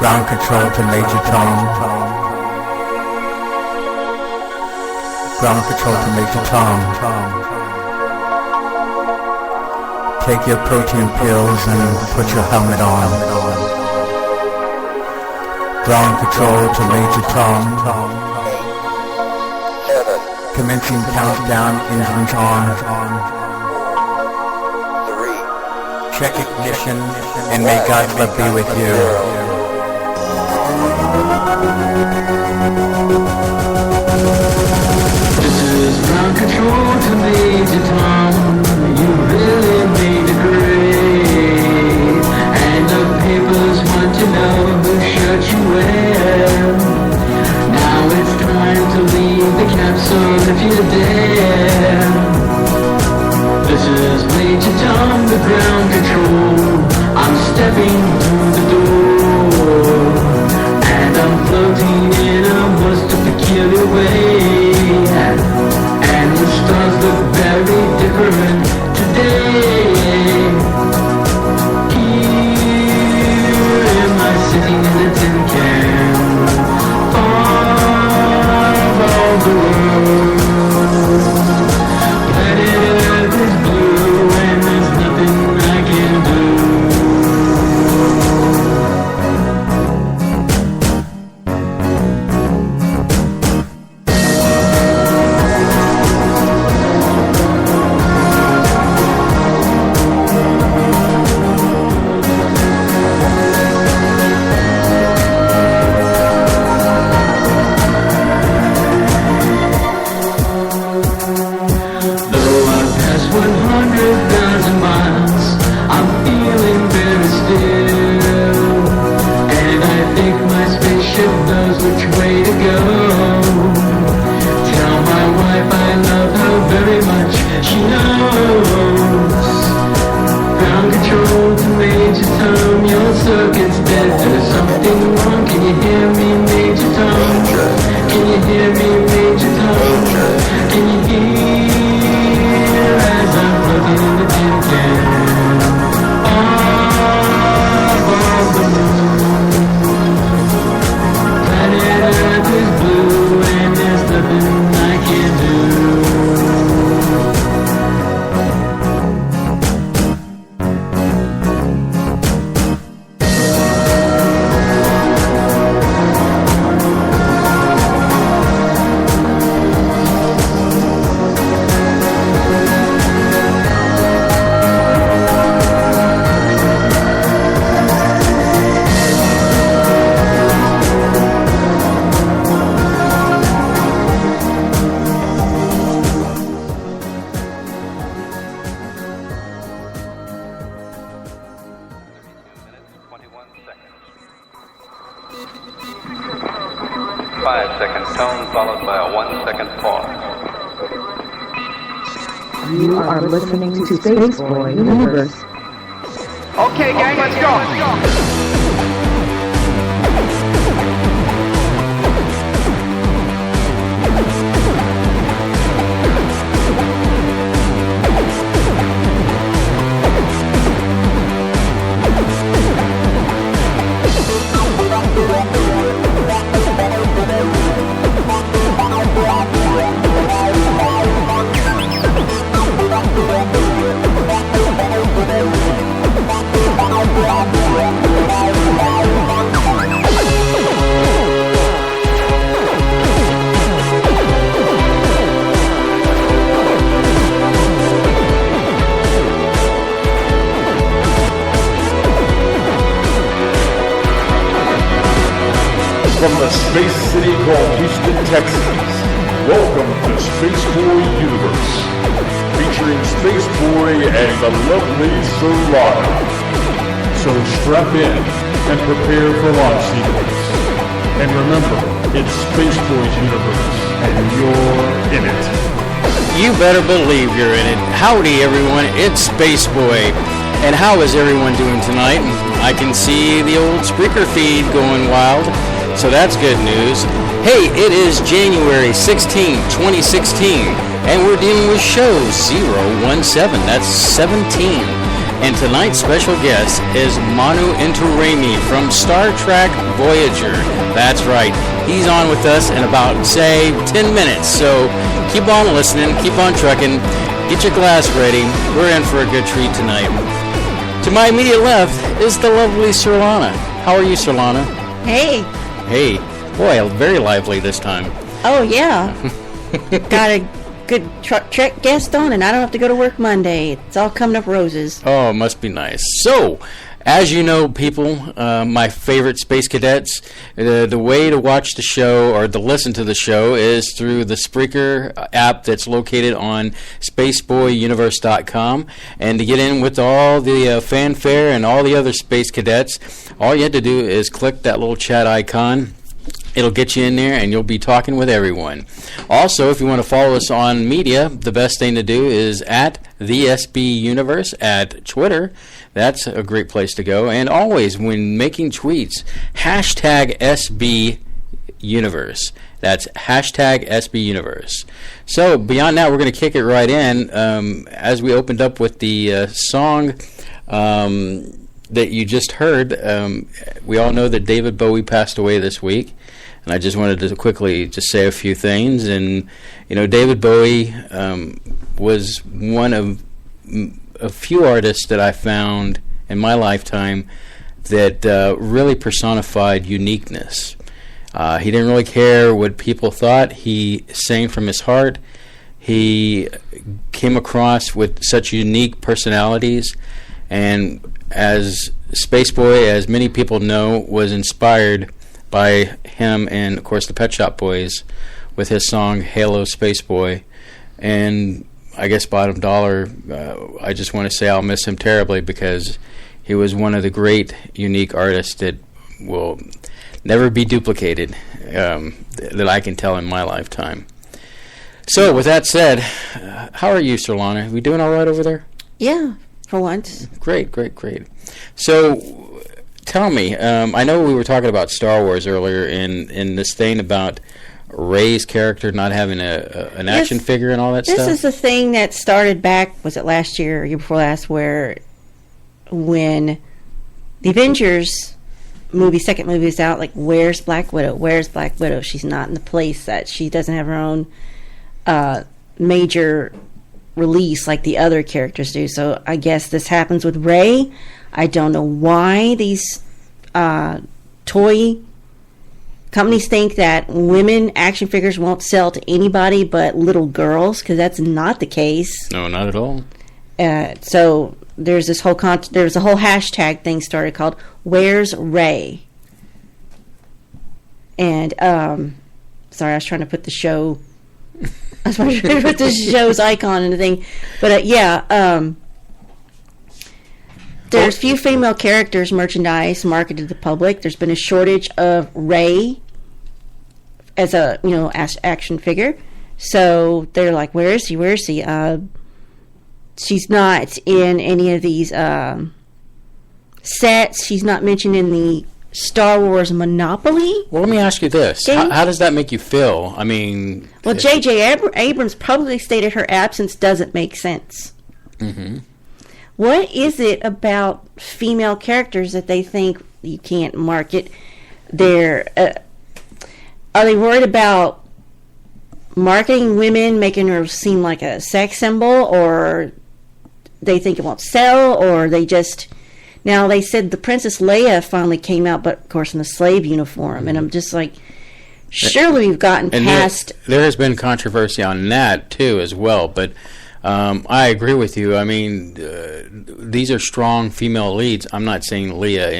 Ground control to Major Tom. Ground control to Major Tom. Take your protein pills and put your helmet on. Ground control to Major Tom. Commencing countdown, engines on. 3. Check ignition, and may God's love be with you. This is ground control to Major Tom. You really made it great. And the papers want to know who shot you where. Now it's time to leave the capsule if you dare. This is Major Tom, the ground control. I'm stepping through the door, and I'm floating in a most peculiar way. And the stars look very different today. Here am I sitting in a tin can, far above the world. Planet Earth is blue and there's nothing I can do. You are listening to Spaceboy Universe. Okay, gang, let's go. From the space city called Houston, Texas, welcome to Spaceboy Universe, featuring Spaceboy and the lovely Surlana. So strap in and prepare for launch sequence. And remember, it's Spaceboy's Universe, and you're in it. You better believe you're in it. Howdy, everyone. It's Spaceboy. And how is everyone doing tonight? I can see the old Spreaker feed going wild. So that's good news. Hey, it is January 16, 2016, and we're dealing with show 017. That's 17. And tonight's special guest is Manu Intiraymi from Star Trek Voyager. That's right. He's on with us in about, say, 10 minutes. So keep on listening, keep on trucking, get your glass ready. We're in for a good treat tonight. To my immediate left is the lovely Surlana. How are you, Surlana? Hey. Hey. Boy, very lively this time. Oh, yeah. Got a good Trek guest on, and I don't have to go to work Monday. It's all coming up roses. Oh, it must be nice. So, as you know, people, my favorite space cadets, the way to watch the show or to listen to the show is through the Spreaker app that's located on spaceboyuniverse.com. And to get in with all the fanfare and all the other space cadets, all you have to do is click that little chat icon. It'll get you in there, and you'll be talking with everyone. Also, if you want to follow us on media, the best thing to do is at the SB Universe at Twitter. That's a great place to go. And always, when making tweets, hashtag SB Universe. That's hashtag SB Universe. So, beyond that, we're going to kick it right in. As we opened up with the song that you just heard, we all know that David Bowie passed away this week. And I just wanted to quickly just say a few things. And, you know, David Bowie was one of a few artists that I found in my lifetime that really personified uniqueness. He didn't really care what people thought. He sang from his heart. He came across with such unique personalities. And as Spaceboy, as many people know, was inspired by him and, of course, the Pet Shop Boys with his song Halo Spaceboy. And I guess bottom dollar, I just want to say I'll miss him terribly because he was one of the great, unique artists that will never be duplicated that I can tell in my lifetime. So, with that said, how are you, Surlana? We doing all right over there? Yeah, for once. Great. So, tell me, I know we were talking about Star Wars earlier in this thing about Rey's character not having an action figure and all that stuff. This is the thing that started back, was it last year or year before last, where when the Avengers second movie is out, like, where's Black Widow? Where's Black Widow? She's not in the place that she doesn't have her own major release like the other characters do. So I guess this happens with Rey. I don't know why these toy companies think that women action figures won't sell to anybody but little girls, because that's not the case. No, not at all. So there's this whole there's a whole hashtag thing started called "Where's Rey?" And sorry, I was trying to put the show. I was trying to put the show's icon in the thing, but there's few female characters merchandise marketed to the public. There's been a shortage of Rey as a action figure, so they're like, "Where is he? Where is he?" She's not in any of these sets. She's not mentioned in the Star Wars Monopoly. Well, let me ask you this: how does that make you feel? I mean, well, J.J. Abrams publicly stated her absence doesn't make sense. Mm-hmm. What is it about female characters that they think you can't market? Are they worried about marketing women, making her seem like a sex symbol, or they think it won't sell, or they just... Now, they said the Princess Leia finally came out, but, of course, in a slave uniform, and I'm just like, surely we've gotten past... There has been controversy on that, too, as well, but... I agree with you. I mean, these are strong female leads. I'm not saying Leia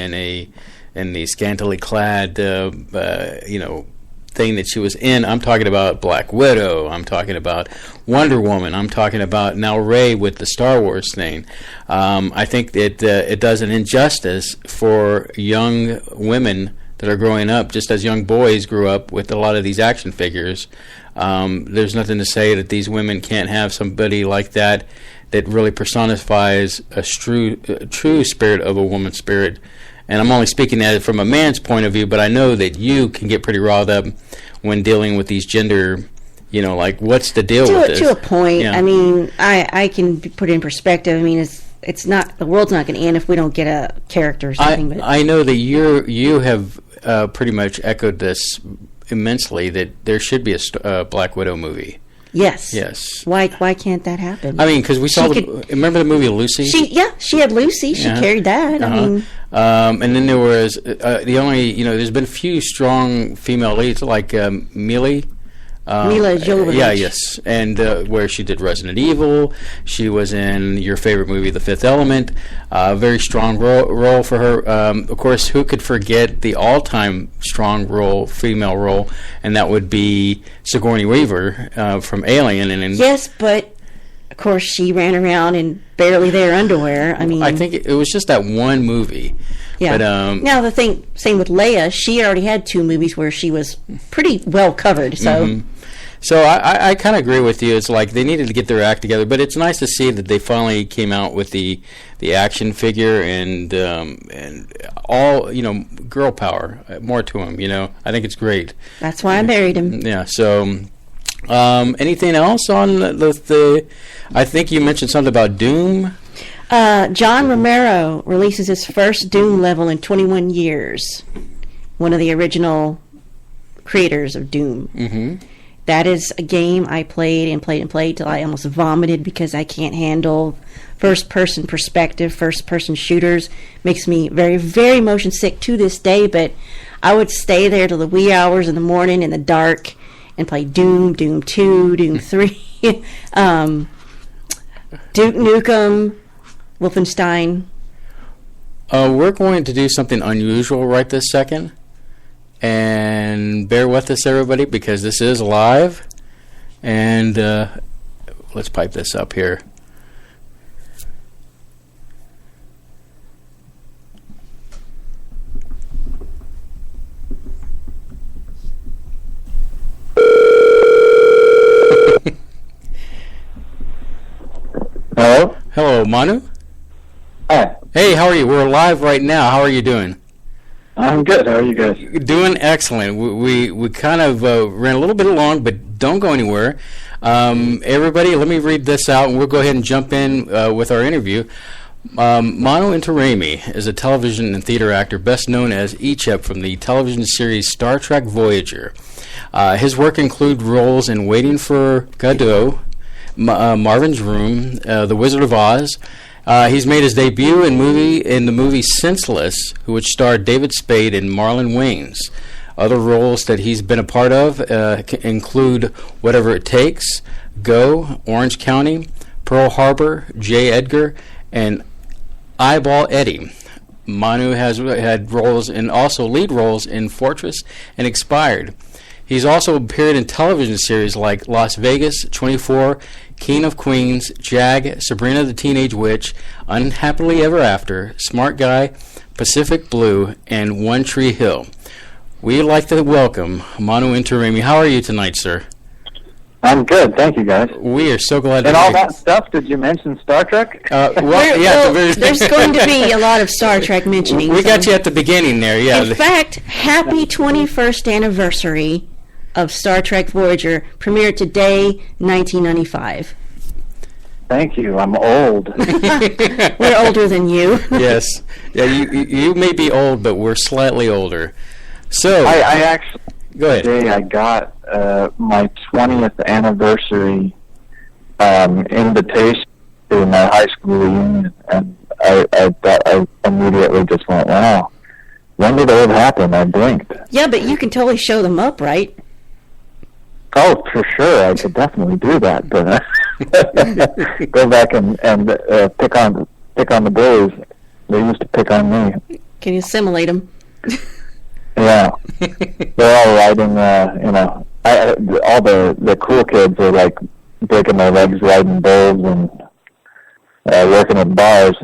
in the scantily clad, thing that she was in. I'm talking about Black Widow. I'm talking about Wonder Woman. I'm talking about now Rey with the Star Wars thing. I think it does an injustice for young women that are growing up, just as young boys grew up with a lot of these action figures. There's nothing to say that these women can't have somebody like that really personifies a true spirit of a woman's spirit. And I'm only speaking at it from a man's point of view, but I know that you can get pretty riled up when dealing with these gender, like, what's the deal with this? To a point. Yeah. I mean, I can put it in perspective. I mean, it's not, the world's not going to end if we don't get a character or something. I know that you have pretty much echoed this immensely, that there should be a Black Widow movie. Yes. Yes. Why can't that happen? I mean, because we saw remember the movie Lucy? She had Lucy. She carried that. Uh-huh. I mean, and then there was the only, there's been a few strong female leads like Mila Jovovich. Yeah, yes, and where she did Resident Evil. She was in your favorite movie, The Fifth Element. Very strong role for her. Of course, who could forget the all-time strong female role, and that would be Sigourney Weaver from Alien. And yes, but of course she ran around in barely their underwear. I mean, I think it was just that one movie. Yeah. But, now the same with Leia. She already had 2 movies where she was pretty well covered. So. Mm-hmm. So I kind of agree with you. It's like they needed to get their act together, but it's nice to see that they finally came out with the action figure and all, girl power, more to them. I think it's great. That's why I married him. Yeah. So anything else on the? I think you mentioned something about Doom. John Romero releases his first Doom level in 21 years. One of the original creators of Doom. Mm-hmm. That is a game I played till I almost vomited because I can't handle first-person perspective, first-person shooters. Makes me very, very motion sick to this day, but I would stay there till the wee hours in the morning in the dark and play Doom, Doom 2, Doom 3, Duke Nukem, Wolfenstein. We're going to do something unusual right this second. And bear with us, everybody, because this is live. And let's pipe this up here. Hello? Hello, Manu? Hi. Hey, how are you? We're live right now. How are you doing? I'm good. How are you guys? Doing excellent. We kind of ran a little bit long, but don't go anywhere. Everybody, let me read this out, and we'll go ahead and jump in with our interview. Manu Intiraymi is a television and theater actor best known as Icheb from the television series Star Trek Voyager. His work includes roles in Waiting for Godot, Marvin's Room, The Wizard of Oz. He's made his debut in the movie Senseless, which starred David Spade and Marlon Wayans. Other roles that he's been a part of include Whatever It Takes, Go, Orange County, Pearl Harbor, J. Edgar, and Eyeball Eddie. Manu has had roles and also lead roles in Fortress and Expired. He's also appeared in television series like Las Vegas, 24, King of Queens, Jag, Sabrina the Teenage Witch, Unhappily Ever After, Smart Guy, Pacific Blue, and One Tree Hill. We'd like to welcome Manu Intiraymi. How are you tonight, sir? I'm good. Thank you, guys. We are so glad to And all that stuff, did you mention Star Trek? There's going to be a lot of Star Trek mentioning. We got you at the beginning there, yeah. In fact, happy 21st anniversary of Star Trek Voyager, premiered today, 1995. Thank you. I'm old. We're older than you. Yes. Yeah, you may be old, but we're slightly older. So I actually, go ahead. Today I got my 20th anniversary invitation to my high school reunion, and I immediately just went, wow, when did it happen? I blinked. Yeah, but you can totally show them up, right? Oh, for sure, I could definitely do that, but go back and pick on the boys. They used to pick on me. Can you assimilate them? Yeah, they're all riding. All the cool kids are like breaking their legs riding bulls and working at bars.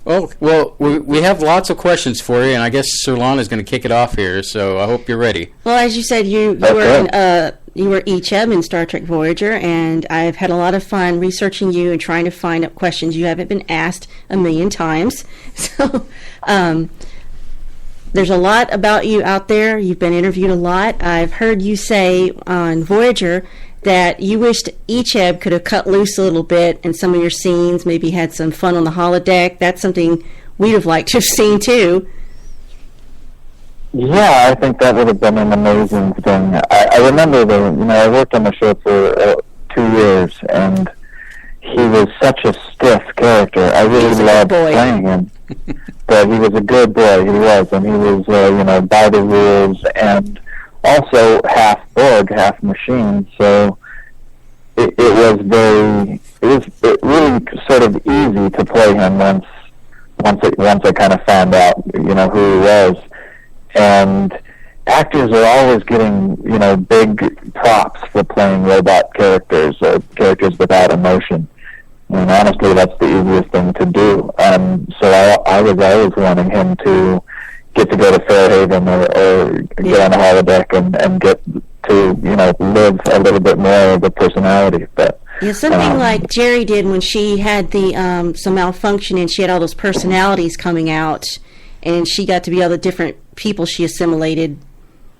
Well, we have lots of questions for you, and I guess Surlana is going to kick it off here. So I hope you're ready. Well, as you said, you were Icheb in Star Trek Voyager, and I've had a lot of fun researching you and trying to find out questions you haven't been asked a million times. So there's a lot about you out there. You've been interviewed a lot. I've heard you say on Voyager that you wished Icheb could have cut loose a little bit in some of your scenes, maybe had some fun on the holodeck. That's something we'd have liked to have seen too. Yeah, I think that would have been an amazing thing. I remember I worked on the show for 2 years, and he was such a stiff character. I really loved playing him. But he was a good boy, he was, and he was, by the rules, and also half Borg, half machine, so it was really sort of easy to play him once I kind of found out, who he was. And actors are always getting, big props for playing robot characters or characters without emotion. And honestly, that's the easiest thing to do. So I was always wanting him to get to go to Fairhaven or get on a holodeck and get to, live a little bit more of a personality. But yeah, something like Jerry did when she had the some malfunction and she had all those personalities coming out, and she got to be all the different people she assimilated.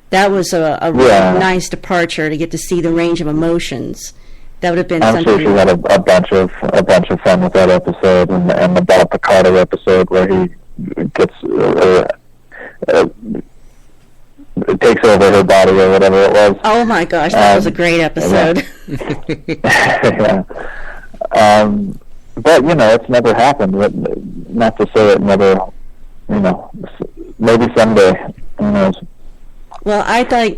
That was a really nice departure to get to see the range of emotions. That would have been something. I'm sure she had a bunch of fun with that episode, and the Bob Picardo episode where he gets takes over her body or whatever it was. Oh my gosh, that was a great episode. Yeah. But it's never happened. Not to say it never. Maybe someday. Who knows? Well, I thought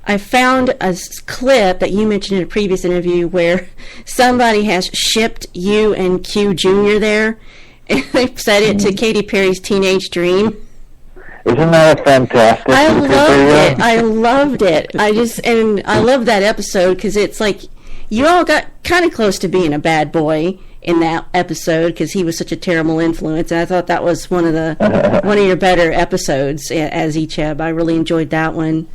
I found a clip that you mentioned in a previous interview where somebody has shipped you and Q Jr. there, and they've set it to Katy Perry's Teenage Dream. Isn't that a fantastic? I loved it. I love that episode because it's like you all got kind of close to being a bad boy in that episode because he was such a terrible influence, and I thought that was one of your better episodes as Icheb. I really enjoyed that one.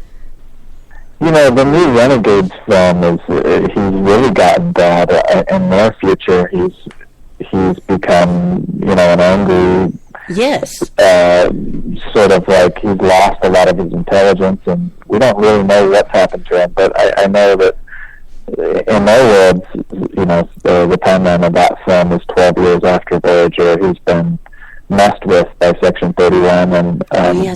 The new Renegades film he's really gotten bad. In their future, he's become, an angry. Yes. Sort of like he's lost a lot of his intelligence, and we don't really know what's happened to him. But I know that in their worlds, the timeline of that film is 12 years after Voyager. He's been messed with by Section 31, and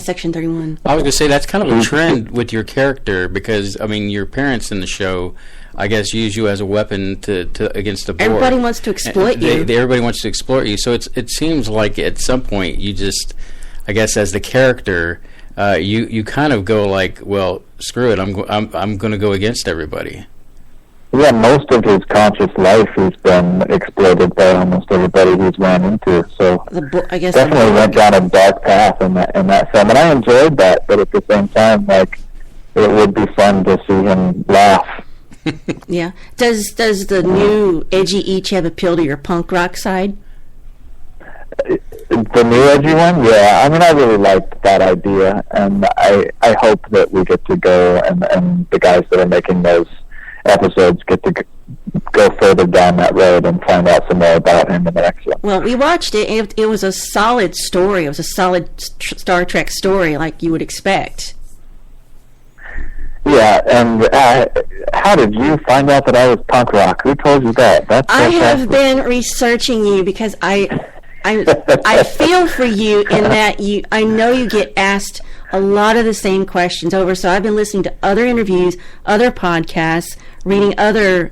Section 31. I was going to say that's kind of a trend with your character because your parents in the show, I guess, use you as a weapon to against the Borg. Everybody wants to exploit you. Everybody wants to exploit you. So it seems like at some point you just, I guess, as the character, you kind of go like, well, screw it, I'm going to go against everybody. Yeah, most of his conscious life he's been exploited by almost everybody he's ran into. So I guess definitely went down a dark path in that film, and I enjoyed that. But at the same time, like, it would be fun to see him laugh. Yeah. Does the new edgy Icheb appeal to your punk rock side? The new edgy one, yeah. I really liked that idea, and I hope that we get to go and the guys that are making those episodes get to go further down that road and find out some more about him in the next one. Well, we watched it. It was a solid story. It was a solid Star Trek story, like you would expect. Yeah, and how did you find out that I was punk rock? Who told you that? I have been researching you because I feel for you in that I know you get asked a lot of the same questions over, so I've been listening to other interviews, other podcasts, reading other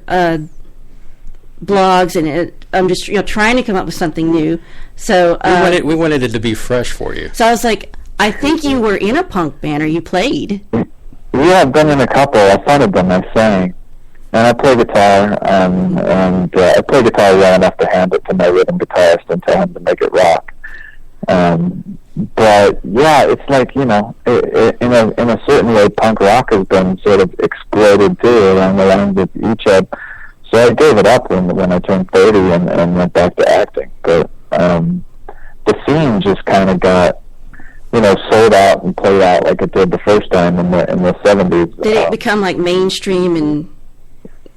blogs, and I'm just trying to come up with something new. So we wanted it to be fresh for you. So I was like, I think you were in a punk band, or you played. Yeah, I've been in a couple. I started them, I sang. And I play guitar, and I play guitar well enough to hand it to my rhythm guitarist and tell him to make it rock. But yeah, it's like, in a certain way, punk rock has been sort of exploded too along the lines of Icheb. So I gave it up when I turned 30 and went back to acting. But the scene just kind of got, sold out and played out like it did the first time in the 70s. Did it become like mainstream and?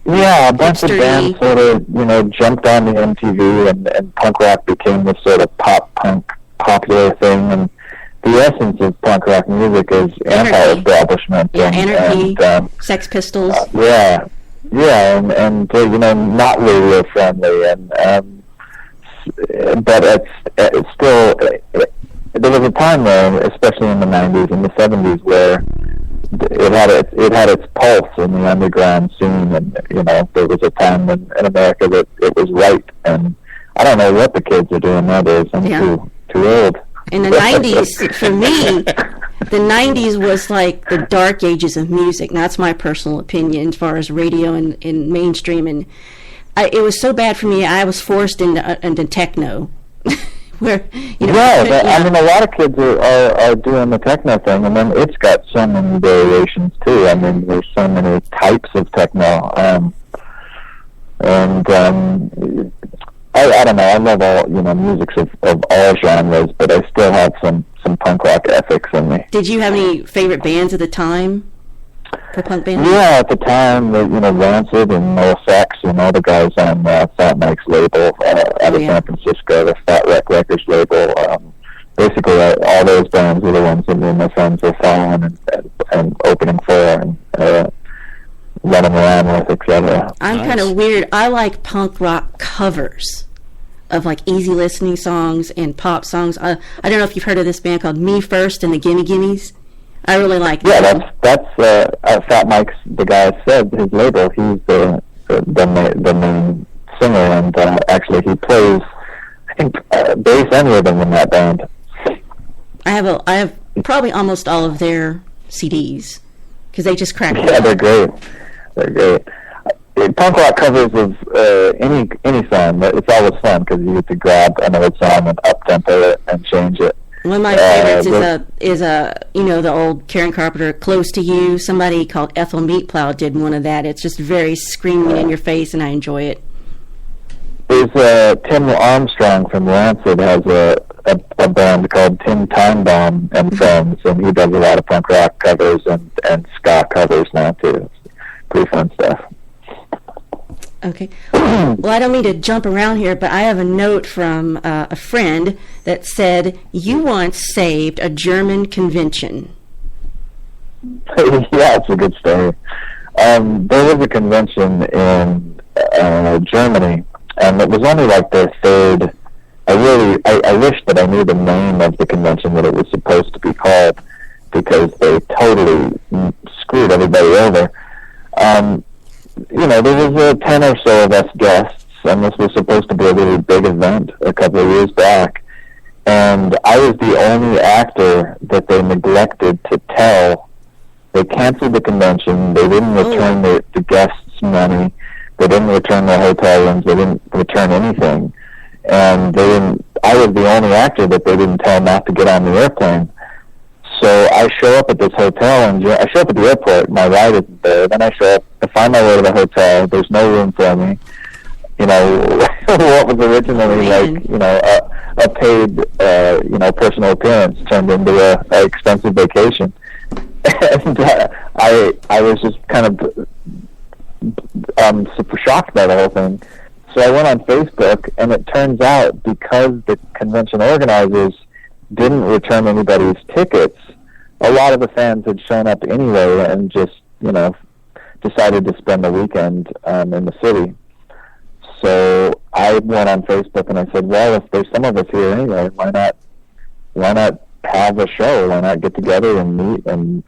Yeah, a bunch of bands sort of, jumped on the MTV, and punk rock became this sort of pop-punk popular thing, and the essence of punk rock music is anti-establishment. Yeah, Anarchy, Sex Pistols. Yeah, Yeah, and not radio friendly, and but it's still. There was a time there, especially in the 90s and the 70s, where it had its pulse in the underground scene, and there was a time in America that it was right, and I don't know what the kids are doing nowadays. I'm too old. In the 90s, for me, the 90s was like the dark ages of music. And that's my personal opinion as far as radio and mainstream. And it was so bad for me, I was forced into techno. Where, I mean, a lot of kids are doing the techno thing, and then it's got so many variations, too. I mean, there's so many types of techno. I don't know. I love all music of all genres, but I still have some punk rock ethics in me. Did you have any favorite bands at the time? For punk bands? Yeah, at the time, Rancid and NoFX and all the guys on Fat Mike's label out of San Francisco, the Fat Wreck Records label. Basically, all those bands were the ones that me and my friends were following and opening for and running around with, etc. I'm kind of weird. I like punk rock covers of like easy listening songs and pop songs. I don't know if you've heard of this band called Me First and the Gimme Gimmes. I really like them. Yeah, that's Fat Mike's, the guy said, his label. He's the main singer, and actually he plays, I think, bass and rhythm in that band. I have probably almost all of their CDs because they just crack me up. Yeah, they're great. They're great. Punk rock covers of any song, it's always fun because you get to grab another song and up-tempo it and change it. One of my favorites is the old Karen Carpenter, Close to You. Somebody called Ethel Meatplow did one of that. It's just very screaming in your face, and I enjoy it. There's Tim Armstrong from Rancid has a band called Tim Time Bomb and Friends, and he does a lot of punk rock covers and ska covers now too. It's pretty fun stuff. Okay. Well, I don't mean to jump around here, but I have a note from a friend that said you once saved a German convention. Yeah, it's a good story. There was a convention in Germany, and it was only like their third. I wish that I knew the name of the convention that it was supposed to be called, because they totally screwed everybody over. There was 10 or so of us guests, and this was supposed to be a really big event a couple of years back. And I was the only actor that they neglected to tell. They canceled the convention. They didn't return the guests' money. They didn't return their hotel rooms. They didn't return anything. And I was the only actor that they didn't tell not to get on the airplane. So I show up at this hotel, and I show up at the airport. My ride isn't there. Then I show up to find my way to the hotel. There's no room for me. What was originally a paid, personal appearance turned into a expensive vacation. And I was just kind of super shocked by the whole thing. So I went on Facebook, and it turns out because the convention organizers didn't return anybody's tickets, a lot of the fans had shown up anyway and just, decided to spend the weekend in the city. So I went on Facebook and I said, well, if there's some of us here anyway, why not have a show? Why not get together and meet and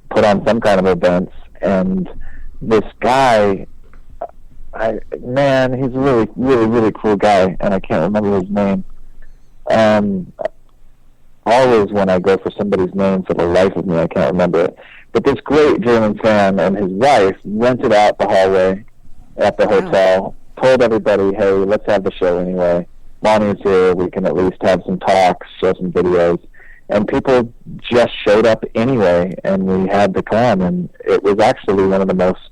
put on some kind of events? And this guy, he's a really, really, really cool guy, and I can't remember his name. Always when I go for somebody's name, for the life of me, I can't remember it. But this great German fan and his wife rented out the hallway at the hotel, told everybody, hey, let's have the show anyway. Manu's here, we can at least have some talks, show some videos. And people just showed up anyway, and we had to come. And it was actually one of the most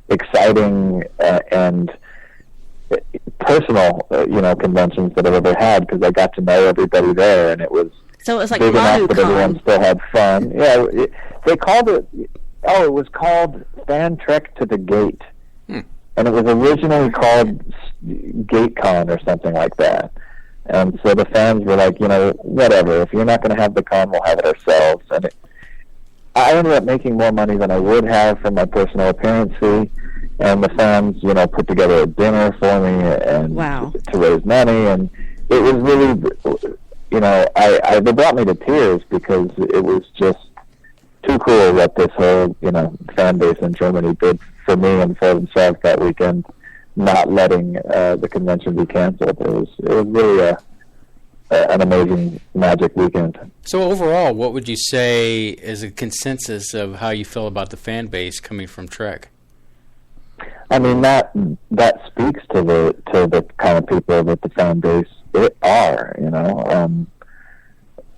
exciting and personal, conventions that I've ever had, because I got to know everybody there, and it was like big enough that everyone still had fun. Yeah, they called it. Oh, it was called Fan Trek to the Gate, and it was originally called GateCon or something like that. And so the fans were like, whatever. If you're not going to have the con, we'll have it ourselves. And I ended up making more money than I would have from my personal appearance fee. and the fans, put together a dinner for me and Wow. to raise money, and it was really, they brought me to tears because it was just too cool what this whole, fan base in Germany did for me and for themselves that weekend, not letting the convention be canceled. It was really an amazing Magic weekend. So overall, what would you say is a consensus of how you feel about the fan base coming from Trek? I mean, that speaks to the kind of people that the fan base are.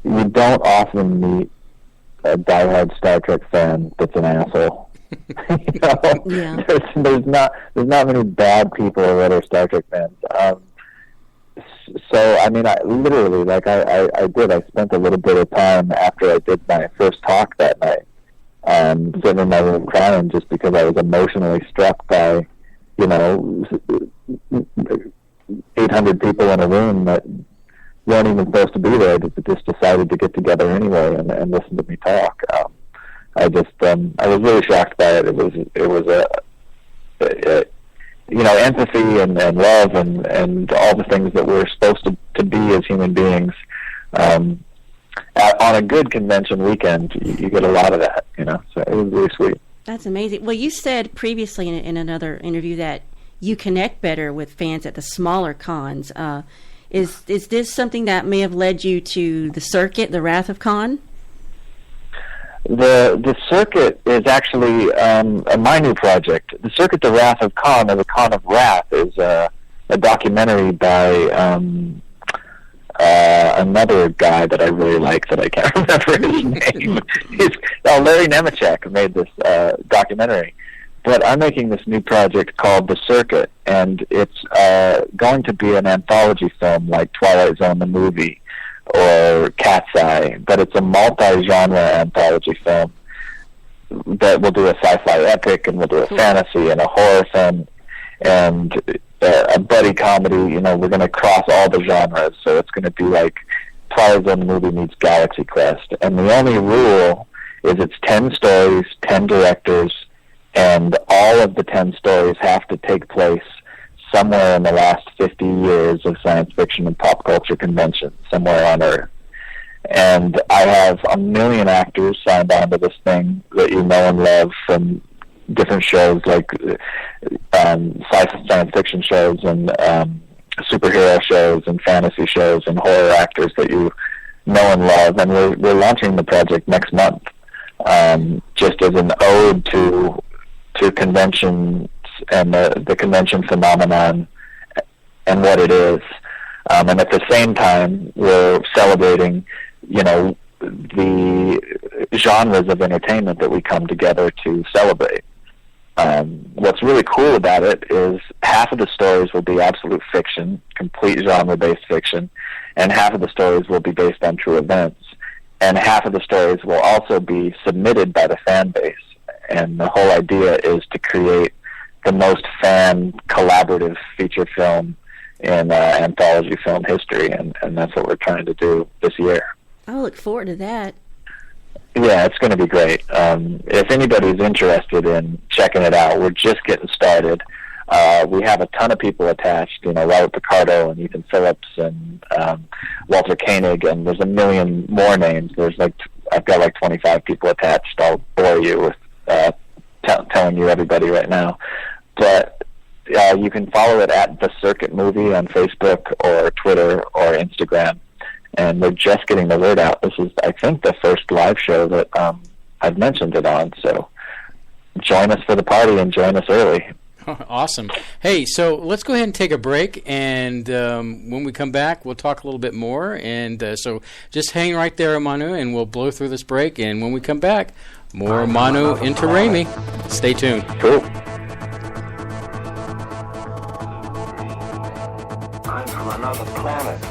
You don't often meet a diehard Star Trek fan that's an asshole. Yeah. There's not many bad people that are Star Trek fans. So I mean, I literally, I spent a little bit of time after I did my first talk that night, sitting in my room crying just because I was emotionally struck by, 800 people in a room that weren't even supposed to be there, just decided to get together anyway and listen to me talk. I was really shocked by it. It was empathy and love and all the things that we're supposed to be as human beings. On a good convention weekend, you get a lot of that, so it was really sweet. That's amazing. Well, you said previously in another interview that you connect better with fans at the smaller cons. Is this something that may have led you to the circuit, the Wrath of Con? The circuit is actually my new project. The Circuit, the Wrath of Khan, or the Khan of Wrath, is a documentary by another guy that I really like that I can't remember his name. Larry Nemechek made this documentary. But I'm making this new project called The Circuit, and it's going to be an anthology film like Twilight Zone the movie or Cat's Eye, but it's a multi-genre anthology film that will do a sci-fi epic, and we'll do a fantasy and a horror film and a buddy comedy. We're going to cross all the genres, so it's going to be like Twilight Zone the movie meets Galaxy Quest. And the only rule is it's 10 stories, 10 directors, and all of the 10 stories have to take place somewhere in the last 50 years of science fiction and pop culture conventions, somewhere on Earth. And I have a million actors signed on to this thing that you know and love from different shows like science fiction shows and superhero shows and fantasy shows and horror actors that you know and love. And we're launching the project next month, just as an ode to conventions and the convention phenomenon and what it is. And at the same time, we're celebrating, the genres of entertainment that we come together to celebrate. What's really cool about it is half of the stories will be absolute fiction, complete genre-based fiction, and half of the stories will be based on true events. And half of the stories will also be submitted by the fan base. And the whole idea is to create the most fan collaborative feature film in anthology film history, and that's what we're trying to do this year. I look forward to that. Yeah, it's going to be great. If anybody's interested in checking it out, we're just getting started. We have a ton of people attached, Robert Picardo and Ethan Phillips and Walter Koenig, and there's a million more names. I've got 25 people attached. I'll bore you with telling you everybody right now. But you can follow it at The Circuit Movie on Facebook or Twitter or Instagram. And we're just getting the word out. This is, I think, the first live show that I've mentioned it on. So join us for the party and join us early. Awesome. Hey, so let's go ahead and take a break. And when we come back, we'll talk a little bit more. And so just hang right there, Manu, and we'll blow through this break. And when we come back, more Manu Intiraymi. Stay tuned. Cool. I'm from another planet.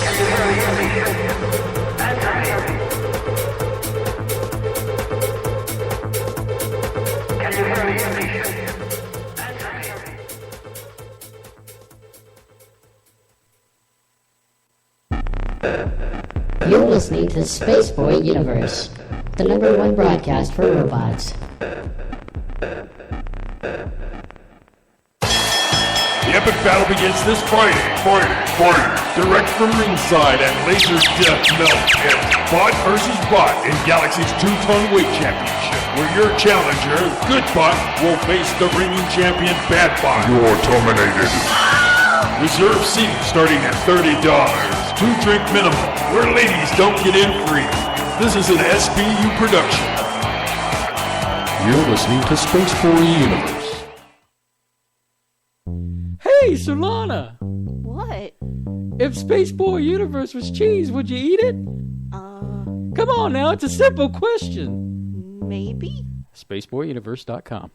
Can you hear me? Answer me. Can you hear me? Answer me. You're listening to Spaceboy Universe. the #1 broadcast for robots. The epic battle begins this Friday. Direct from ringside at Laser's Death Melt. It's Bot vs. Bot in Galaxy's 2-ton weight championship, where your challenger, Good Bot, will face the reigning champion, Bad Bot. You're terminated. Reserve seating starting at $30. 2-drink minimum, where ladies don't get in free. This is an SBU production. You're listening to Spaceboy Universe. Hey, Surlana! What? If Spaceboy Universe was cheese, would you eat it? Come on now, it's a simple question. Maybe. SpaceboyUniverse.com.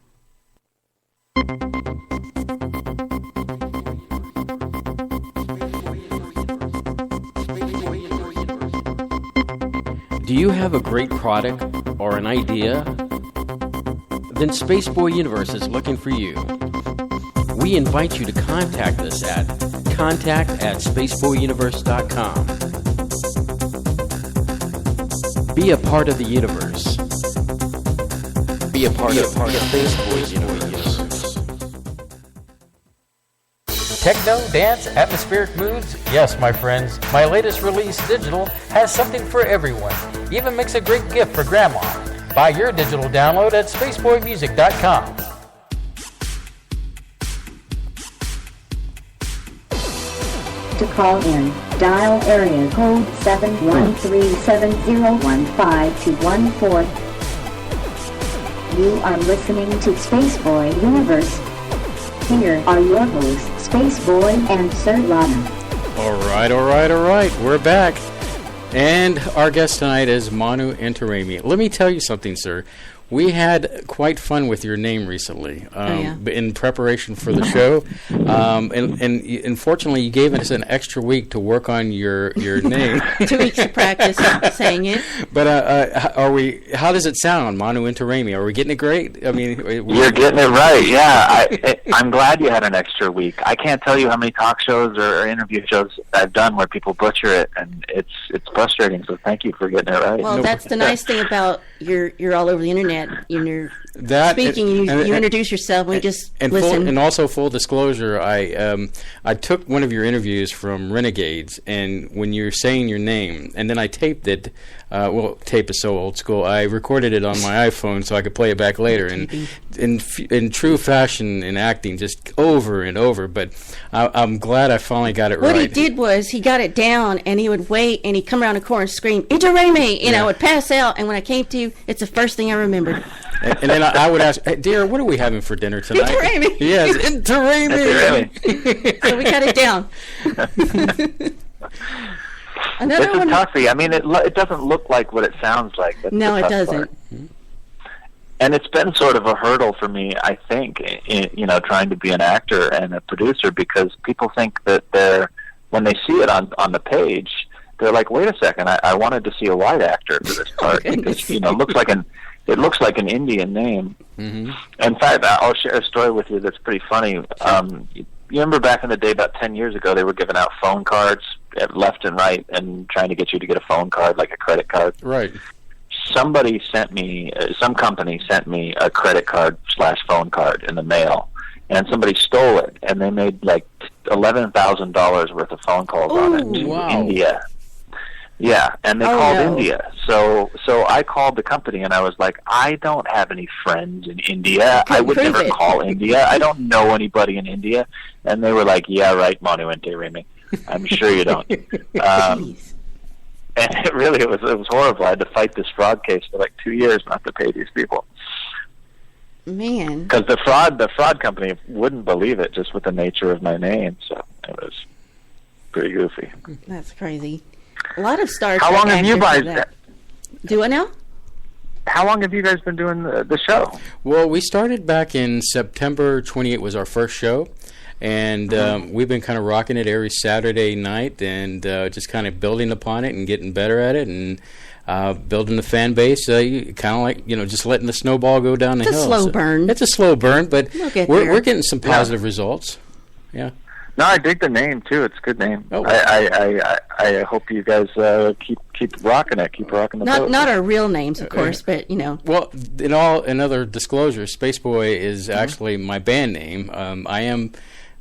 Do you have a great product or an idea? Then Spaceboy Universe is looking for you. We invite you to contact us at contact@spaceboyuniverse.com. Be a part of the universe. Be a part of Spaceboy Universe. Techno, dance, atmospheric moods? Yes, my friends. My latest release, Digital, has something for everyone. Even makes a great gift for Grandma. Buy your digital download at spaceboymusic.com. To call in, dial area code 713-701-5214. You are listening to Spaceboy Universe. Here are your hosts, Spaceboy and Surlana. All right. We're back. And our guest tonight is Manu Intiraymi. Let me tell you something, sir. We had quite fun with your name recently in preparation for the show. And unfortunately, you gave us an extra week to work on your name. 2 weeks of practice saying it. But how does it sound, Manu Intiraymi? Are we getting it great? I mean, You're getting it right, yeah. I'm glad you had an extra week. I can't tell you how many talk shows or interview shows I've done where people butcher it, and it's frustrating, so thank you for getting it right. Well, that's the nice thing about you're all over the internet. You're speaking, you introduce yourself, we just listen. And also, full disclosure, I took one of your interviews from Renegades, and when you're saying your name, and then I taped it, tape is so old school, I recorded it on my iPhone so I could play it back later, and in true fashion in acting, just over and over, but I'm glad I finally got it right. What he did was, he got it down, and he would wait, and he'd come around the corner and scream, Intiraymi! I would pass out, and when I came to you, it's the first thing I remembered. And then I would ask, hey, dear, what are we having for dinner tonight? Intiraymi! Yes, Intiraymi! So we cut it down. It's a toughie. I mean, it doesn't look like what it sounds like. That's no, it doesn't. And it's been sort of a hurdle for me, I think, trying to be an actor and a producer, because people think that when they see it on the page, they're like, wait a second, I wanted to see a white actor for this part, because it looks like an Indian name. Mm-hmm. In fact, I'll share a story with you that's pretty funny. You remember back in the day, about 10 years ago, they were giving out phone cards left and right and trying to get you to get a phone card, like a credit card. Right. Some company sent me a credit card / phone card in the mail, and somebody stole it, and they made like $11,000 worth of phone calls on it to India. Yeah, and they called India. So I called the company, and I was like, I don't have any friends in India. I would never call India. I don't know anybody in India. And they were like, yeah, right, Manu Intiraymi. I'm sure you don't. And it was horrible. I had to fight this fraud case for like 2 years not to pay these people. Man. Because the fraud company wouldn't believe it, just with the nature of my name. So it was pretty goofy. That's crazy. A lot of stars. How long have you guys? Do I know? How long have you guys been doing the show? Well, we started back in September 28 was our first show, and we've been kind of rocking it every Saturday night, and just kind of building upon it and getting better at it, and building the fan base. Kind of like just letting the snowball go down the hill. It's a slow burn. It's a slow burn, but we're getting some positive results. Yeah. No, I dig the name too. It's a good name. Oh. I hope you guys keep rocking it. Keep rocking the boat. Not our real names, of course, but Well, in other disclosure, Spaceboy is actually my band name. I am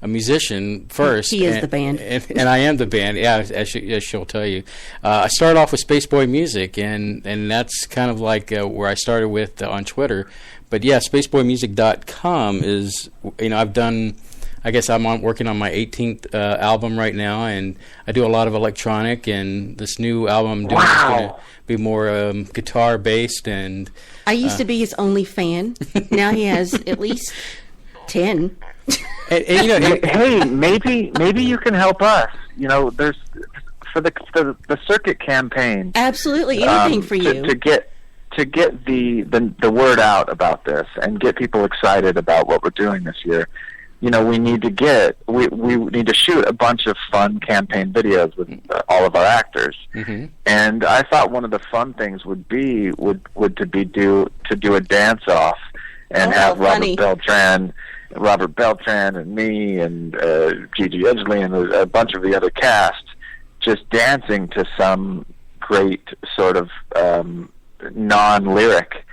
a musician first. He is the band, and I am the band. Yeah, as she'll tell you. I started off with Spaceboy Music, and that's kind of like where I started with on Twitter. But yeah, spaceboymusic.com is I've done. I guess I'm working on my 18th album right now, and I do a lot of electronic. And this new album I'm doing is going to be more guitar based. And I used to be his only fan. Now he has at least 10. Hey, maybe you can help us. There's for the circuit campaign. Absolutely, anything for you to get the word out about this and get people excited about what we're doing this year. We need to we need to shoot a bunch of fun campaign videos with all of our actors. Mm-hmm. And I thought one of the fun things would do a dance off and have Robert Beltran and me and Gigi Edgley and a bunch of the other cast just dancing to some great sort of non-lyric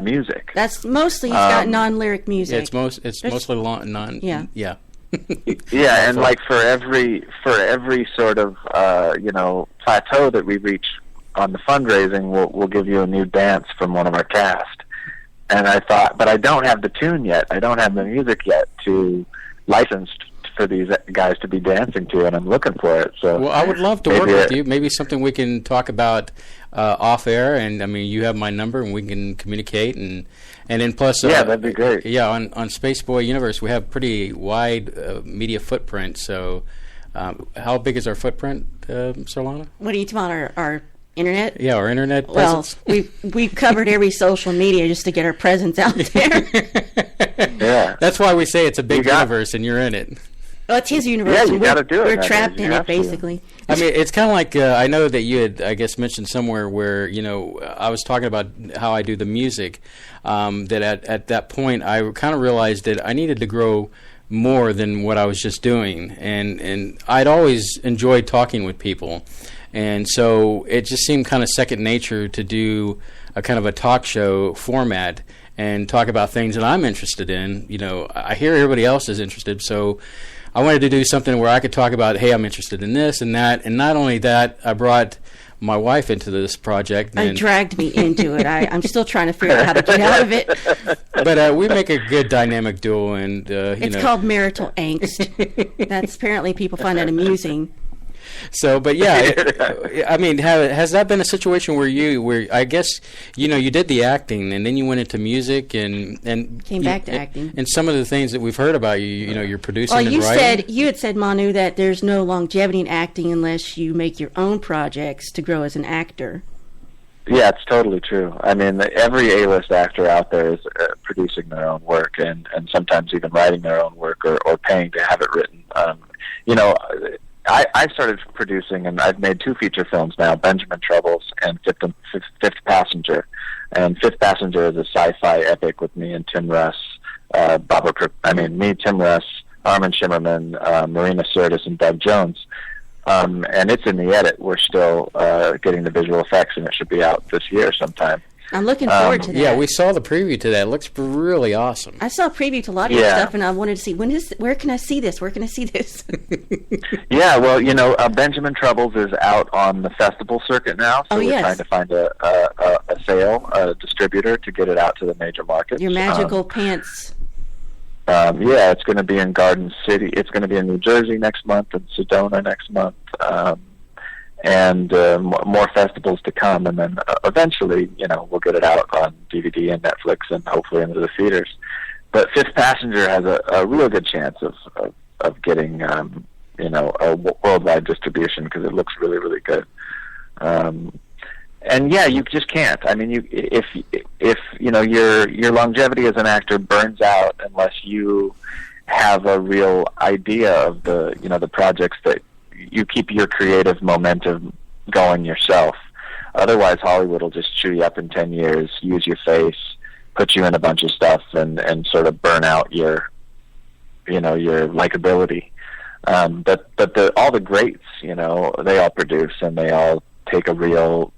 music. That's mostly it's got non-lyric music. Yeah, it's mostly non. Yeah. Yeah. Yeah, and like for every sort of plateau that we reach on the fundraising, we'll give you a new dance from one of our cast. And I thought, but I don't have the tune yet. I don't have the music yet to license for these guys to be dancing to, and I'm looking for it. So, well, I would love to work with you. Maybe something we can talk about off air. And I mean, you have my number, and we can communicate. And then plus, that'd be great. Yeah, on Spaceboy Universe, we have pretty wide media footprint. So, how big is our footprint, Surlana? What are you talking about? Our internet? Yeah, our internet presence. Well, we've covered every social media just to get our presence out there. Yeah, that's why we say it's a big universe, and you're in it. Well, it's his universe. Yeah, you got to do it. We're trapped in it, basically. I mean, it's kind of like I know that you had, I guess, mentioned somewhere where I was talking about how I do the music. That at that point, I kind of realized that I needed to grow more than what I was just doing, and I'd always enjoyed talking with people, and so it just seemed kind of second nature to do a kind of a talk show format and talk about things that I'm interested in. I hear everybody else is interested, so I wanted to do something where I could talk about, hey, I'm interested in this and that. And not only that, I brought my wife into this project. And dragged me into it. I'm still trying to figure out how to get out of it. But we make a good dynamic duo. And it's called marital angst. That's apparently people find that amusing. So, but yeah, I mean, has that been a situation where I guess you did the acting and then you went into music and came back to acting, and some of the things that we've heard about you're producing. Well, you had said, Manu, that there's no longevity in acting unless you make your own projects to grow as an actor. Yeah, it's totally true. I mean, every A-list actor out there is producing their own work and sometimes even writing their own work or paying to have it written. I started producing, and I've made 2 feature films now, Benjamin Troubles and Fifth Passenger. And Fifth Passenger is a sci-fi epic with me and Tim Russ, Tim Russ, Armin Shimmerman, Marina Sirtis, and Doug Jones. And it's in the edit. We're still getting the visual effects, and it should be out this year sometime. I'm looking forward to that. Yeah, we saw the preview to that. It looks really awesome. I saw a preview to a lot of your stuff, and I wanted to see, where can I see this? Where can I see this? Yeah, well, Benjamin Troubles is out on the festival circuit now, so we're trying to find a distributor to get it out to the major markets. Your magical pants. Yeah, it's going to be in Garden City. It's going to be in New Jersey next month and Sedona next month. And more festivals to come, and then eventually, we'll get it out on DVD and Netflix, and hopefully into the theaters. But Fifth Passenger has a real good chance of getting, a worldwide distribution because it looks really, really good. And yeah, you just can't. I mean, if your longevity as an actor burns out unless you have a real idea of the projects that you keep your creative momentum going yourself. Otherwise, Hollywood will just chew you up in 10 years, use your face, put you in a bunch of stuff, and sort of burn out your likability. But all the greats, they all produce, and they all take a real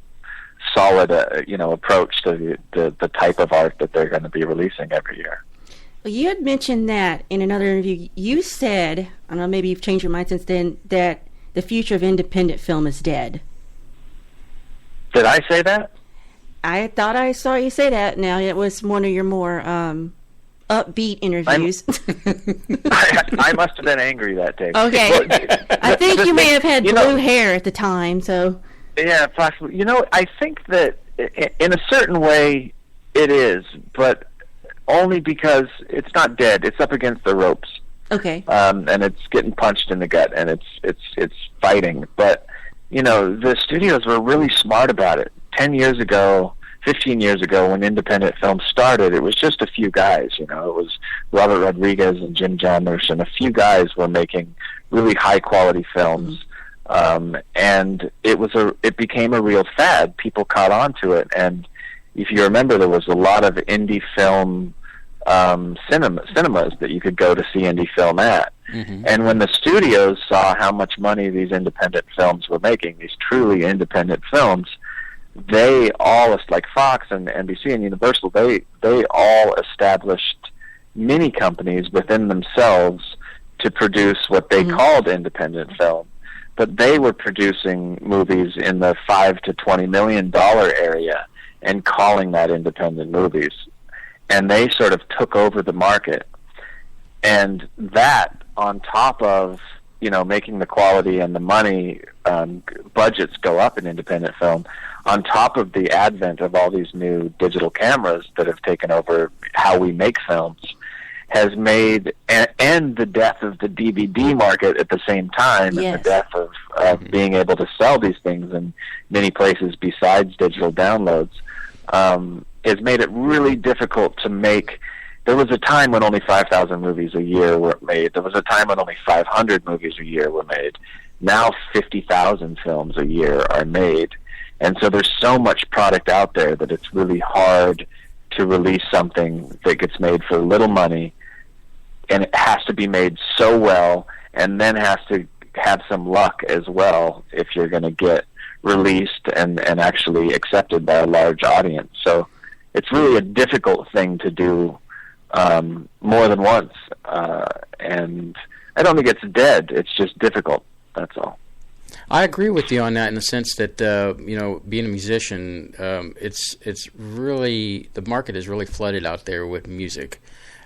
solid, approach to the type of art that they're going to be releasing every year. Well, you had mentioned that in another interview. You said, I don't know, maybe you've changed your mind since then, that the future of independent film is dead. Did I say that? I thought I saw you say that. Now, it was one of your more upbeat interviews. I must have been angry that day. Okay. I think you may have had blue hair at the time, so... Yeah, possibly. I think that in a certain way it is, but only because it's not dead. It's up against the ropes. Okay. And it's getting punched in the gut, and it's fighting. But, the studios were really smart about it. 10 years ago, 15 years ago, when independent film started, it was just a few guys. It was Robert Rodriguez and Jim Jarmusch, and a few guys were making really high-quality films. And it became a real fad. People caught on to it, and if you remember, there was a lot of indie film cinemas that you could go to see indie film at. Mm-hmm. And when the studios saw how much money these independent films were making, these truly independent films, they all, like Fox and NBC and Universal, they all established mini companies within themselves to produce what they called independent film. But they were producing movies in the $5 to $20 million area and calling that independent movies. And they sort of took over the market. And that, on top of, making the quality and the money, budgets go up in independent film, on top of the advent of all these new digital cameras that have taken over how we make films, has made, and the death of the DVD market at the same time, yes. and the death of being able to sell these things in many places besides digital downloads, has made it really difficult to make. There was a time when only 5,000 movies a year were made. There was a time when only 500 movies a year were made. Now 50,000 films a year are made. And so there's so much product out there that it's really hard to release something that gets made for little money, and it has to be made so well, and then has to have some luck as well if you're going to get released and actually accepted by a large audience. So it's really a difficult thing to do more than once, and I don't think it's dead. It's just difficult. That's all. I agree with you on that in the sense that being a musician, it's really, the market is really flooded out there with music.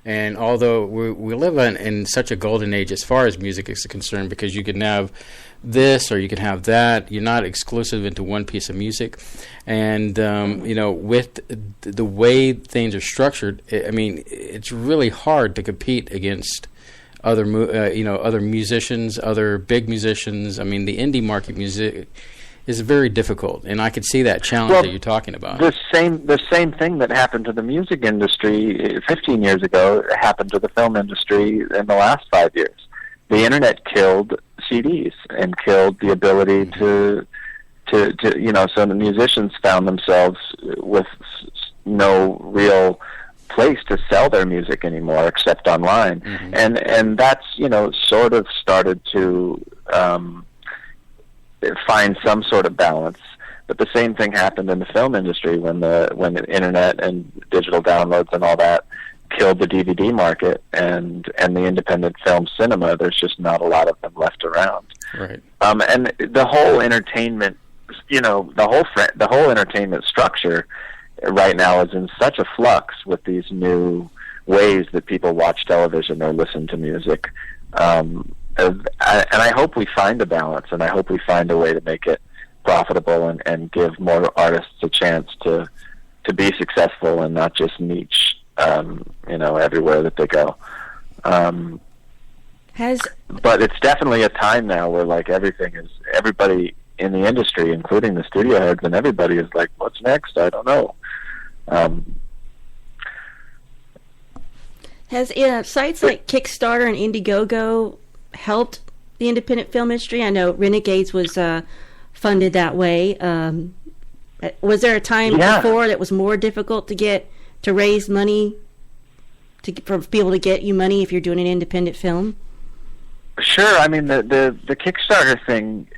And although we live in such a golden age as far as music is concerned, because you can have this or you can have that, you're not exclusive into one piece of music. And with the way things are structured, it's really hard to compete against other musicians, other big musicians. The indie market music is very difficult, and I could see that challenge that you're talking about. The same thing that happened to the music industry 15 years ago happened to the film industry in the last 5 years. The internet killed CDs and killed the ability to so the musicians found themselves with no real place to sell their music anymore except online. Mm-hmm. And that's sort of started to find some sort of balance. But the same thing happened in the film industry when the internet and digital downloads and all that killed the DVD market and the independent film cinema. There's just not a lot of them left around. Right. And the whole entertainment, the whole entertainment structure right now is in such a flux with these new ways that people watch television or listen to music. And I hope we find a balance, and I hope we find a way to make it profitable and give more artists a chance to be successful and not just niche, everywhere that they go. But it's definitely a time now where everybody in the industry, including the studio heads, and everybody is like, what's next? I don't know. Has sites like Kickstarter and Indiegogo helped the independent film industry? I know Renegades was funded that way. Was there a time before that was more difficult to raise money for people to get you money if you're doing an independent film? Sure. I mean, the Kickstarter thing,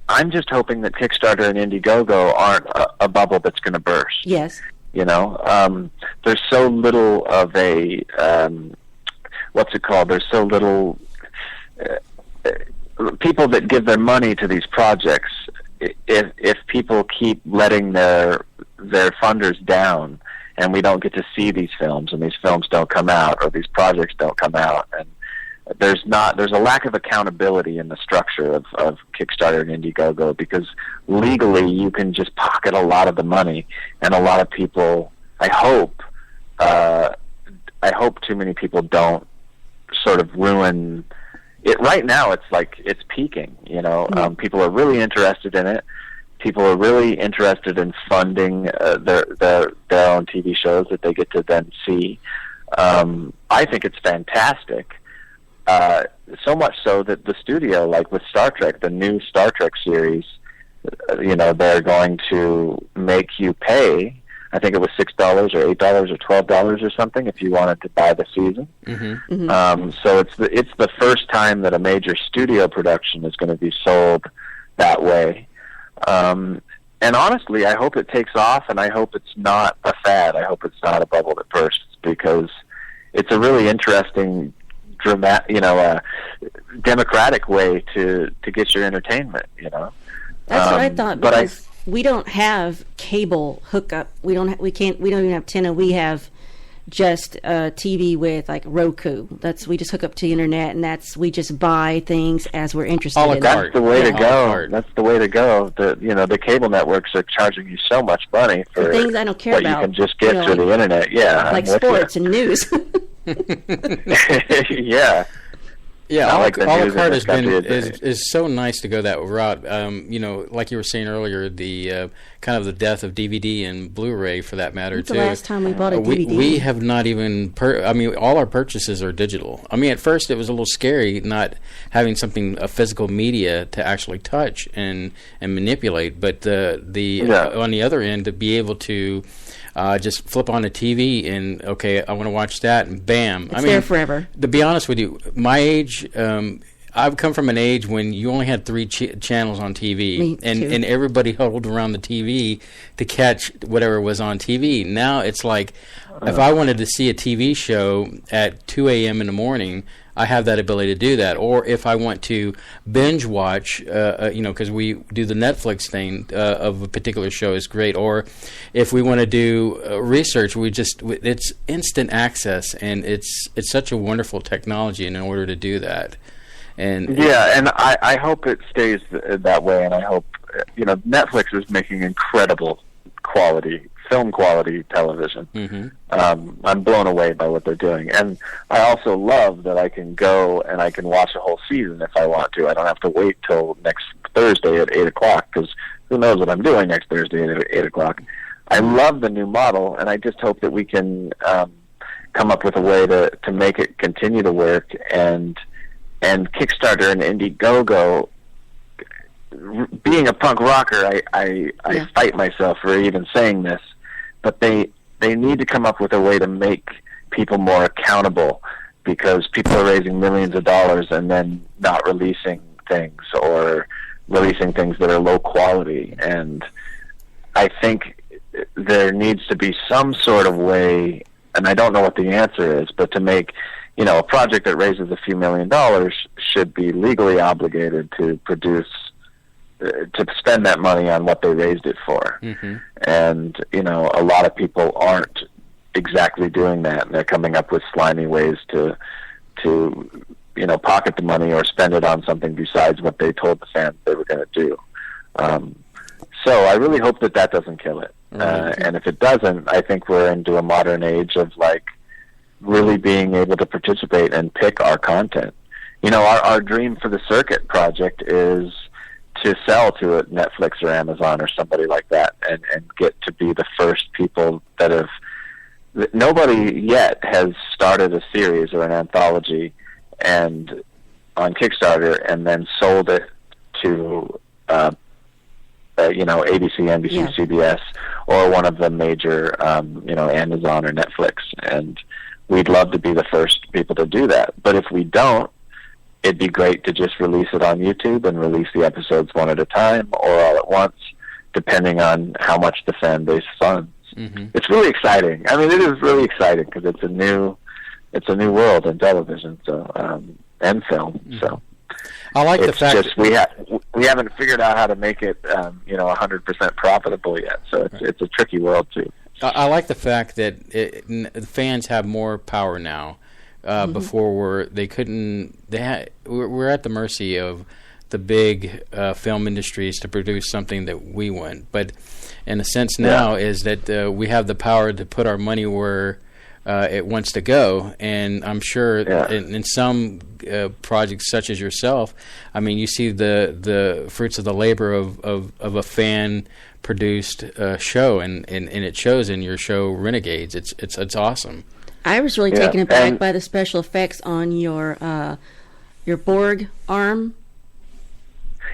I'm just hoping that Kickstarter and Indiegogo aren't a bubble that's going to burst. Yes. You know, there's so little of a, what's it called? There's so little people that give their money to these projects. If people keep letting their funders down, and we don't get to see these films, and these films don't come out, or these projects don't come out, and there's a lack of accountability in the structure of Kickstarter and Indiegogo, because legally you can just pocket a lot of the money, and a lot of people, I hope too many people don't sort of ruin it. Right now it's peaking, you know. People are really interested in it. People are really interested in funding their own TV shows that they get to then see. I think it's fantastic. So much so that the studio, like with Star Trek, the new Star Trek series, you know, they're going to make you pay. I think it was $6 or $8 or $12 or something if you wanted to buy the season. So it's the first time that a major studio production is going to be sold that way. And honestly, I hope it takes off, and I hope it's not a fad. I hope it's not a bubble that bursts, because it's a really interesting, democratic way to get your entertainment. You know, that's what I thought. Because we don't have cable hookup. We don't even have antenna. We have just TV with like Roku. We just hook up to the internet, and we just buy things as we're interested in. That's the way to go. That's the way to go. The cable networks are charging you so much money for things I don't care about. You can just get through the internet. Yeah, like sports and news. Yeah. Yeah, a la carte is so nice to go that route. Like you were saying earlier, the kind of the death of DVD and Blu-ray, for that matter, When's too. The last time we bought a DVD? We have not even. All our purchases are digital. I mean, at first it was a little scary not having a physical media to actually touch and manipulate. But on the other end, to be able to just flip on the TV and, okay, I want to watch that, and bam. It's there forever. To be honest with you, my age, I've come from an age when you only had 3 channels on TV, and everybody huddled around the TV to catch whatever was on TV. Now it's like, if I wanted to see a TV show at 2 a.m. in the morning, I have that ability to do that. Or if I want to binge watch, because we do the Netflix thing of a particular show is great. Or if we want to do research, it's instant access, and it's such a wonderful technology in order to do that. And I hope it stays that way, and I hope Netflix is making incredible film quality television. I'm blown away by what they're doing, and I also love that I can go and I can watch a whole season if I want to. I don't have to wait till next Thursday at 8 o'clock, because who knows what I'm doing next Thursday at 8 o'clock. I love the new model, and I just hope that we can come up with a way to make it continue to work, and Kickstarter and Indiegogo. Being a punk rocker, I fight myself for even saying this, but they need to come up with a way to make people more accountable, because people are raising millions of dollars and then not releasing things, or releasing things that are low quality. And I think there needs to be some sort of way, and I don't know what the answer is, but to make a project that raises a few $1 million should be legally obligated to spend that money on what they raised it for. And a lot of people aren't exactly doing that, and they're coming up with slimy ways to pocket the money or spend it on something besides what they told the fans they were going to do. So I really hope that doesn't kill it. And if it doesn't, I think we're into a modern age of really being able to participate and pick our content. Our dream for the Circuit project is to sell to a Netflix or Amazon or somebody like that, and get to be the first people that have. Nobody yet has started a series or an anthology and on Kickstarter and then sold it to ABC, NBC, CBS, or one of the major Amazon or Netflix, and we'd love to be the first people to do that. But if we don't, it'd be great to just release it on YouTube and release the episodes one at a time or all at once, depending on how much the fan base funds. Mm-hmm. It's really exciting. I mean, it is really exciting because it's a new world in television, and film. Mm-hmm. So I like the fact just we haven't figured out how to make it 100% profitable yet. So it's a tricky world too. I like the fact that the fans have more power now. Before we're at the mercy of the big film industries to produce something that we want. But in a sense now is that we have the power to put our money where it wants to go. And I'm sure in some projects such as yourself, I mean, you see the fruits of the labor of a fan-produced show, and it shows in your show Renegades. It's awesome. I was really taken aback by the special effects on your Borg arm.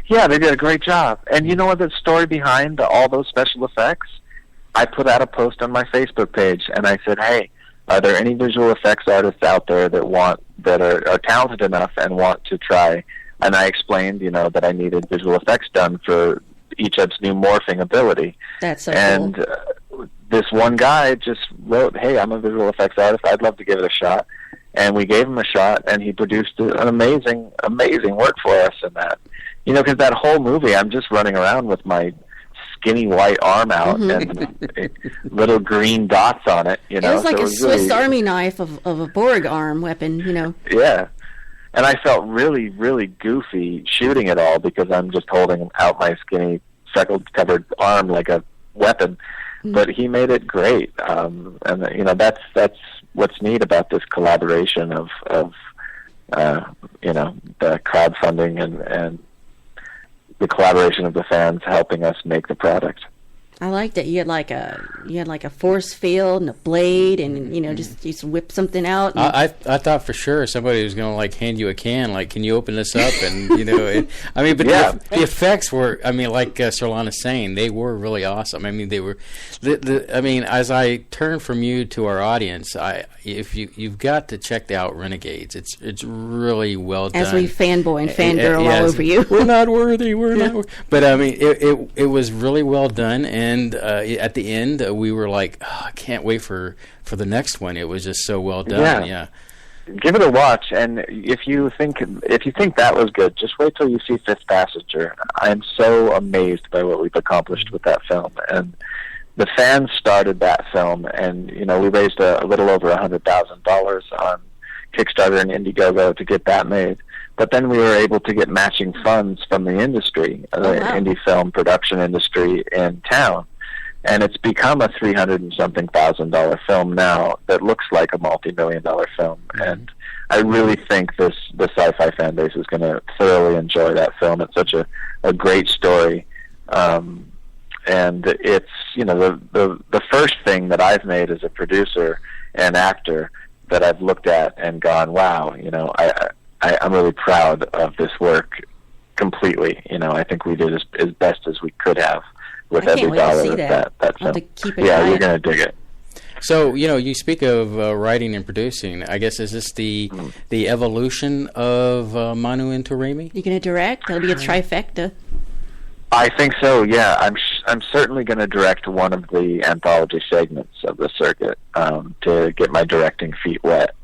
Yeah, they did a great job. And you know what the story behind all those special effects? I put out a post on my Facebook page, and I said, hey, are there any visual effects artists out there that are talented enough and want to try? And I explained, that I needed visual effects done for Icheb's new morphing ability. That's so cool. This one guy just wrote, hey, I'm a visual effects artist. I'd love to give it a shot. And we gave him a shot, and he produced an amazing, amazing work for us in that. Because that whole movie, I'm just running around with my skinny white arm out and little green dots on it. It was like a Swiss Army knife of a Borg arm weapon, Yeah. And I felt really, really goofy shooting it all because I'm just holding out my skinny, freckle-covered arm like a weapon. But he made it great. And, that's what's neat about this collaboration of the crowdfunding and the collaboration of the fans helping us make the product. I liked it. You had like a force field and a blade, and just whip something out. I thought for sure somebody was going to hand you a can. Can you open this up? And the effects were. Like Surlana's saying, they were really awesome. They were. As I turn from you to our audience, if you've got to check out Renegades. It's really well done. As we fanboy and fangirl all over you. We're not worthy. We're not. But it was really well done. And at the end, we were like, I can't wait for the next one. It was just so well done. Yeah. Give it a watch, and if you think that was good, just wait till you see Fifth Passenger. I'm so amazed by what we've accomplished with that film. And the fans started that film, and we raised a little over $100,000 on Kickstarter and Indiegogo to get that made. But then we were able to get matching funds from the industry, indie film production industry in town. And it's become a $300,000-something film now that looks like a multi-million-dollar film. And I really think the sci-fi fan base is going to thoroughly enjoy that film. It's such a great story. And it's, the first thing that I've made as a producer and actor that I've looked at and gone, wow, I'm really proud of this work completely. I think we did as best as we could have with every dollar of that film. You're going to dig it. So, you speak of writing and producing. I guess, is this the evolution of Manu Intiraymi? You're going to direct? That'll be a trifecta. I think so, yeah. I'm certainly going to direct one of the anthology segments of the circuit to get my directing feet wet.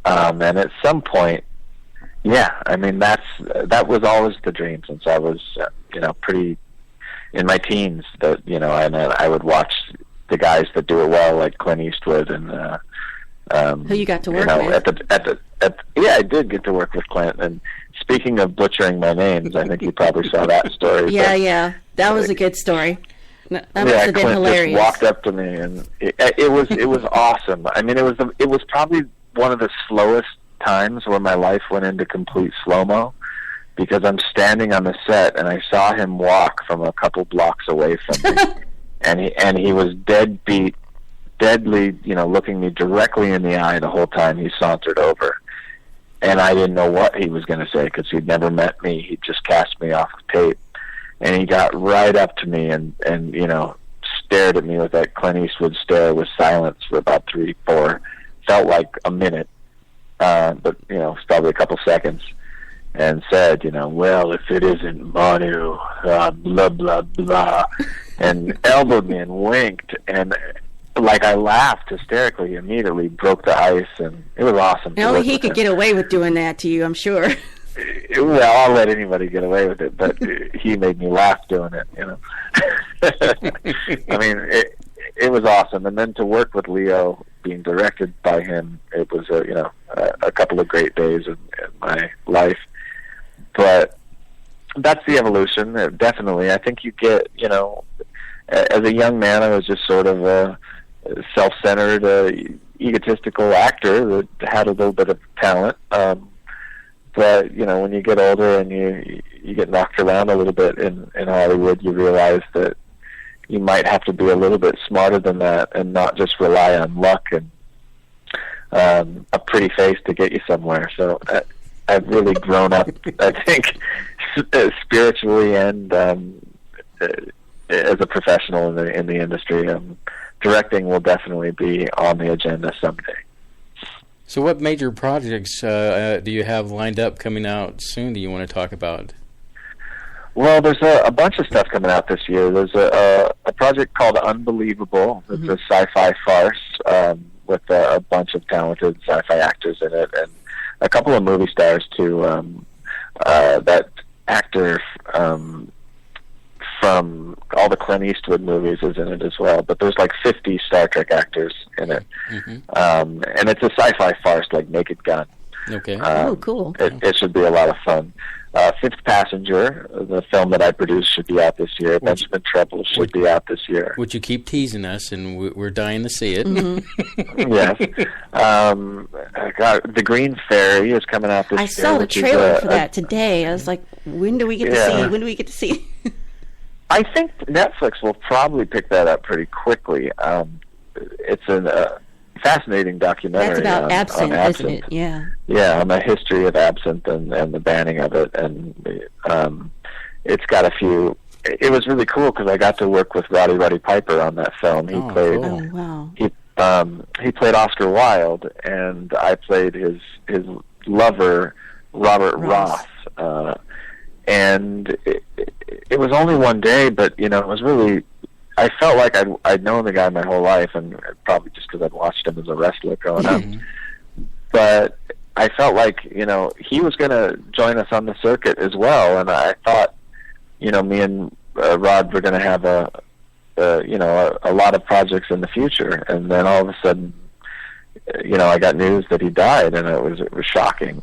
And at some point, that was always the dream since I was, pretty in my teens. That and I would watch the guys that do it well, like Clint Eastwood and who you got to work with. I did get to work with Clint. And speaking of butchering my names, I think you probably saw that story. Yeah, that was a good story. That must have been Clint hilarious. Just walked up to me, and it was awesome. It was probably one of the slowest times where my life went into complete slow-mo, because I'm standing on the set and I saw him walk from a couple blocks away from me, and he was deadly, looking me directly in the eye the whole time he sauntered over, and I didn't know what he was going to say because he'd never met me. He just cast me off of tape, and he got right up to me and stared at me with that Clint Eastwood stare with silence for about 3-4, felt like a minute. But it's probably a couple seconds. and said, well, if it isn't Manu, blah, blah, blah, and elbowed me and winked, and like I laughed hysterically, immediately broke the ice, and it was awesome. Only he could get away with doing that to you, I'm sure. Well, I'll let anybody get away with it, but he made me laugh doing it, I mean, it was awesome. And then to work with Leo, being directed by him, it was a couple of great days in my life. But that's the evolution, definitely. I think you get, as a young man, I was just sort of a self-centered, egotistical actor that had a little bit of talent. But when you get older and you get knocked around a little bit in Hollywood, you realize that you might have to be a little bit smarter than that and not just rely on luck and a pretty face to get you somewhere. So I've really grown up, I think, spiritually and as a professional in the industry. Directing will definitely be on the agenda someday. So what major projects do you have lined up coming out soon that you want to talk about? Well, there's a bunch of stuff coming out this year. There's a project called Unbelievable. It's a sci-fi farce with a bunch of talented sci-fi actors in it, and a couple of movie stars, too. That actor from all the Clint Eastwood movies is in it as well. But there's like 50 Star Trek actors in it. And it's a sci-fi farce like Naked Gun. Okay. Cool. It should be a lot of fun. Fifth Passenger, the film that I produced, should be out this year. Benjamin Trouble should be out this year. Would you keep teasing us, and we're dying to see it. Yes. The Green Fairy is coming out this year. I saw the trailer for that today. I was like, when do we get to see? When do we get to see? I think Netflix will probably pick that up pretty quickly. It's a fascinating documentary. That's about on absinthe, absinthe, isn't it? Yeah. Yeah, on the history of absinthe and the banning of it, and it's got a few. It was really cool because I got to work with Roddy Piper on that film. He played. Cool. Oh wow. He played Oscar Wilde, and I played his lover, Robert Ross. And it was only one day, but it was really. I felt like I'd known the guy my whole life, and probably just because I'd watched him as a wrestler growing up. But I felt like he was going to join us on the circuit as well, and I thought me and Rod were going to have a lot of projects in the future, and then all of a sudden, I got news that he died, and it was shocking.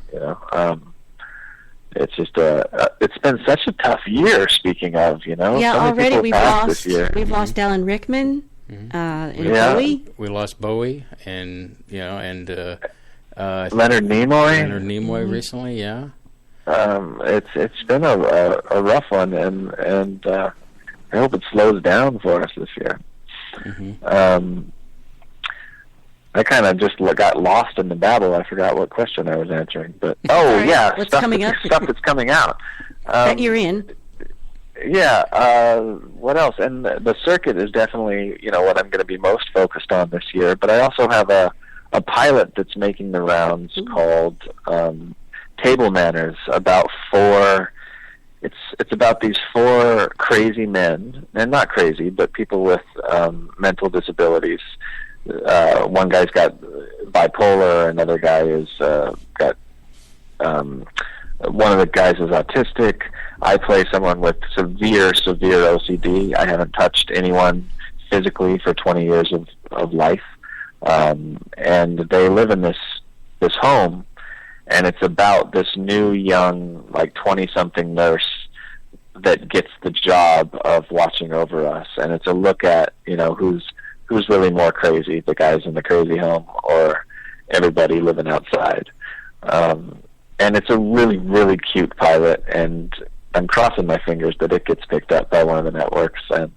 It's just it's been such a tough year. Speaking of, yeah, so already we've lost Alan Rickman, and Bowie. We lost Bowie, and Leonard Nimoy. Recently, yeah. It's been a rough one, and I hope it slows down for us this year. I kind of just got lost in the babble. I forgot what question I was answering. But what's coming up? Stuff that's coming out. That you're in. Yeah. What else? And the circuit is definitely what I'm going to be most focused on this year. But I also have a pilot that's making the rounds called Table Manners. About four. It's about these four crazy men, and not crazy, but people with mental disabilities. One guy's got bipolar, another guy is got one of the guys is autistic. I play someone with severe OCD. I haven't touched anyone physically for 20 years of life, and they live in this home, and it's about this new young 20-something nurse that gets the job of watching over us, and it's a look at who's really more crazy, the guys in the crazy home or everybody living outside. And it's a really, really cute pilot, and I'm crossing my fingers that it gets picked up by one of the networks, and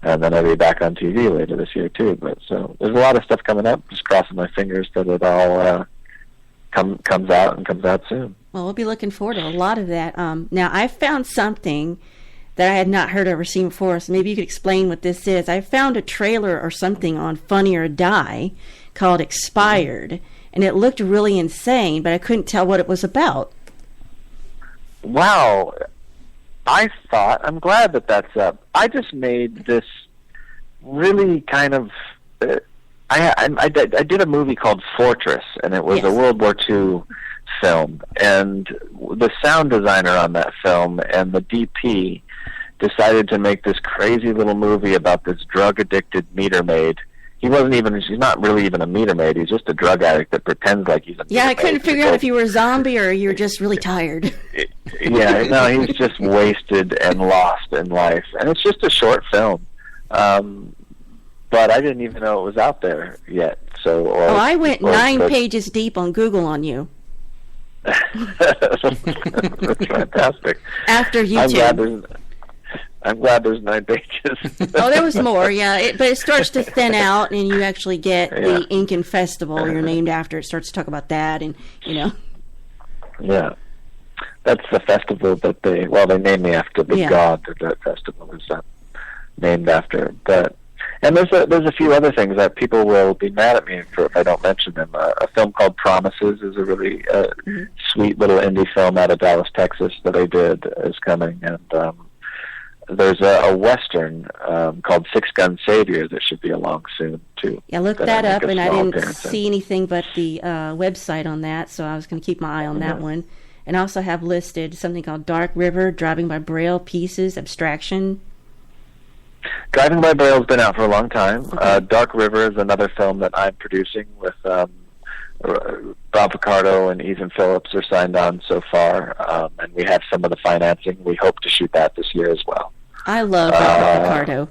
then I'll be back on TV later this year too. But so there's a lot of stuff coming up, just crossing my fingers that it all comes out soon. Well, we'll be looking forward to a lot of that. Now, I found something that I had not heard or seen before, so maybe you could explain what this is. I found a trailer or something on Funny or Die called Expired, and it looked really insane, but I couldn't tell what it was about. wow, I'm glad that that's up. I just made this really kind of, I did a movie called Fortress, and it was a World War II film, and the sound designer on that film and the DP decided to make this crazy little movie about this drug-addicted meter maid. He's not really even a meter maid. He's just a drug addict that pretends like he's a meter maid. I couldn't figure out if you were a zombie or you're just really tired. He's just wasted and lost in life. And it's just a short film. But I didn't even know it was out there yet. I went 9 pages deep on Google on you. That's fantastic. After YouTube. I'm glad there's 9 pages. There was more, but it starts to thin out, and you actually get the Incan Festival you're named after. It starts to talk about that, and, Yeah. That's the festival that they named me after the god that festival is named after. And there's a few other things that people will be mad at me for if I don't mention them. A film called Promises is a really sweet little indie film out of Dallas, Texas that I did is coming, and there's a Western called Six Gun Savior that should be along soon, too. Yeah, look that up, and I didn't see anything but the website on that, so I was going to keep my eye on that one. And I also have listed something called Dark River, Driving by Braille, Pieces, Abstraction. Driving by Braille has been out for a long time. Okay. Dark River is another film that I'm producing with Bob Picardo and Ethan Phillips are signed on so far, and we have some of the financing. We hope to shoot that this year as well. I love Bob Picardo.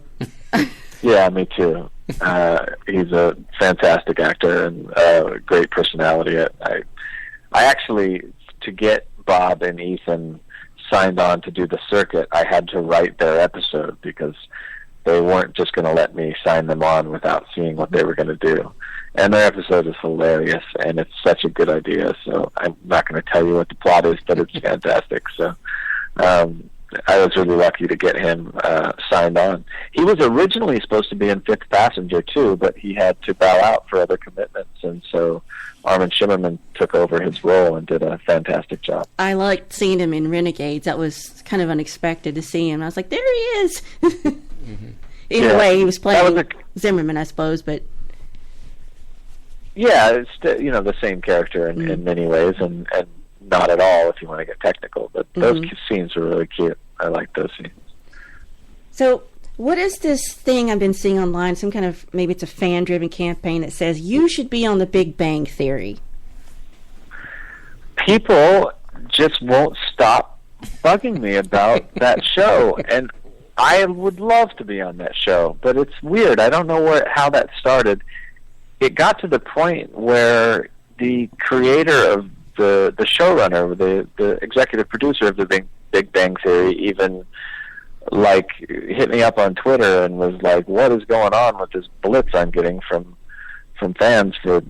Yeah, me too. He's a fantastic actor and a great personality. I actually, to get Bob and Ethan signed on to do the circuit, I had to write their episode because they weren't just going to let me sign them on without seeing what they were going to do. And their episode is hilarious, and it's such a good idea, so I'm not going to tell you what the plot is, but it's fantastic. So I was really lucky to get him signed on. He was originally supposed to be in Fifth Passenger, too, but he had to bow out for other commitments, and so Armin Shimmerman took over his role and did a fantastic job. I liked seeing him in Renegades. That was kind of unexpected to see him. I was like, there he is! Either way, he was playing Zimmerman, I suppose, but... Yeah, it's the same character in many ways, and not at all if you want to get technical. But those scenes were really cute. I like those scenes. So, what is this thing I've been seeing online? Some kind of, maybe it's a fan-driven campaign that says you should be on The Big Bang Theory. People just won't stop bugging me about that show, and I would love to be on that show, but it's weird. I don't know how that started. It got to the point where the creator of the showrunner, the executive producer of the Big Bang Theory, even hit me up on Twitter and was like, "What is going on with this blitz I'm getting from fans to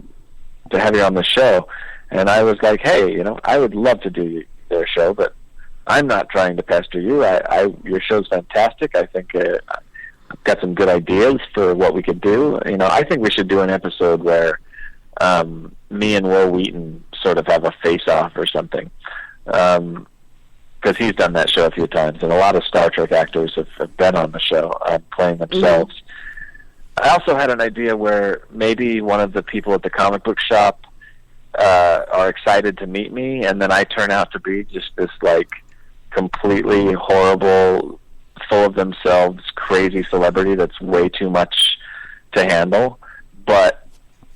have you on the show?" And I was like, "Hey, I would love to do their show, but I'm not trying to pester you. Your show's fantastic. I think I've got some good ideas for what we could do. I think we should do an episode where me and Will Wheaton sort of have a face-off or something, because he's done that show a few times, and a lot of Star Trek actors have been on the show playing themselves. I also had an idea where maybe one of the people at the comic book shop are excited to meet me, and then I turn out to be just this completely horrible, full of themselves, crazy celebrity that's way too much to handle. But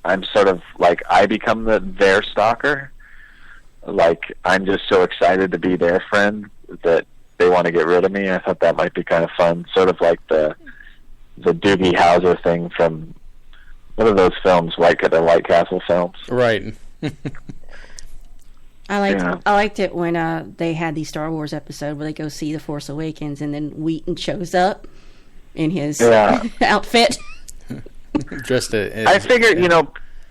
I'm sort of I become their stalker. I'm just so excited to be their friend that they want to get rid of me. I thought that might be kind of fun, sort of like the Doogie Howser thing from one of those films, the White Castle films. Right. I liked it when they had the Star Wars episode where they go see The Force Awakens, and then Wheaton shows up in his outfit. I figured,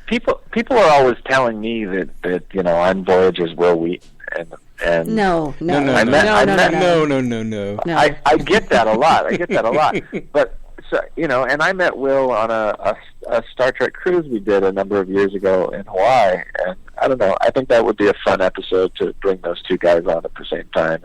people are always telling me that I'm Voyager's Will Wheaton, and no. I get that a lot. But so, and I met Will on a Star Trek cruise we did a number of years ago in Hawaii, and I don't know, I think that would be a fun episode to bring those two guys on at the same time.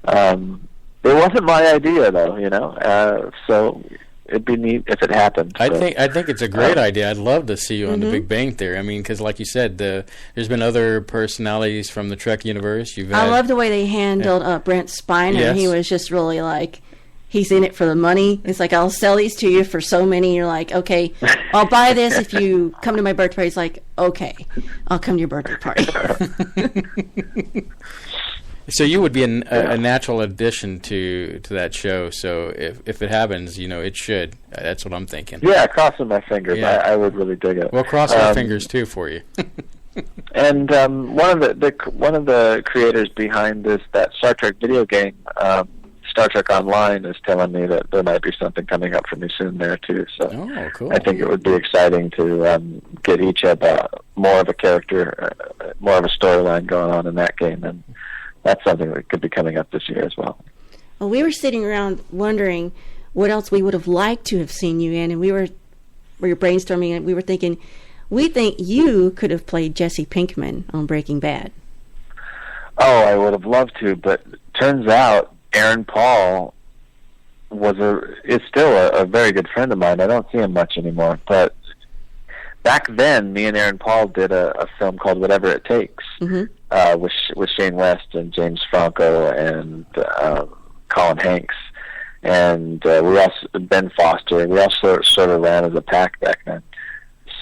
And it wasn't my idea, though, so it'd be neat if it happened. I think it's a great idea. I'd love to see you on The Big Bang Theory. I mean, because like you said, there's been other personalities from the Trek universe. I love the way they handled Brent Spiner. Yes. He was just really like, he's in it for the money. It's like, I'll sell these to you for so many. You're like, okay, I'll buy this if you come to my birthday party. He's like, okay, I'll come to your birthday party. So you would be a natural addition to that show. So if it happens, it should. That's what I'm thinking. Yeah, crossing my fingers. Yeah. I would really dig it. Well, cross our fingers too for you. And one of the creators behind that Star Trek video game, Star Trek Online, is telling me that there might be something coming up for me soon there too. So cool. I think it would be exciting to get each of more of a character, more of a storyline going on in that game, and that's something that could be coming up this year as well. Well, we were sitting around wondering what else we would have liked to have seen you in, and we were brainstorming, and we were thinking, we think you could have played Jesse Pinkman on Breaking Bad. Oh, I would have loved to, but turns out Aaron Paul is still a very good friend of mine. I don't see him much anymore, but back then, me and Aaron Paul did a film called Whatever It Takes, with Shane West and James Franco and Colin Hanks, and we also Ben Foster. We all sort of ran as a pack back then.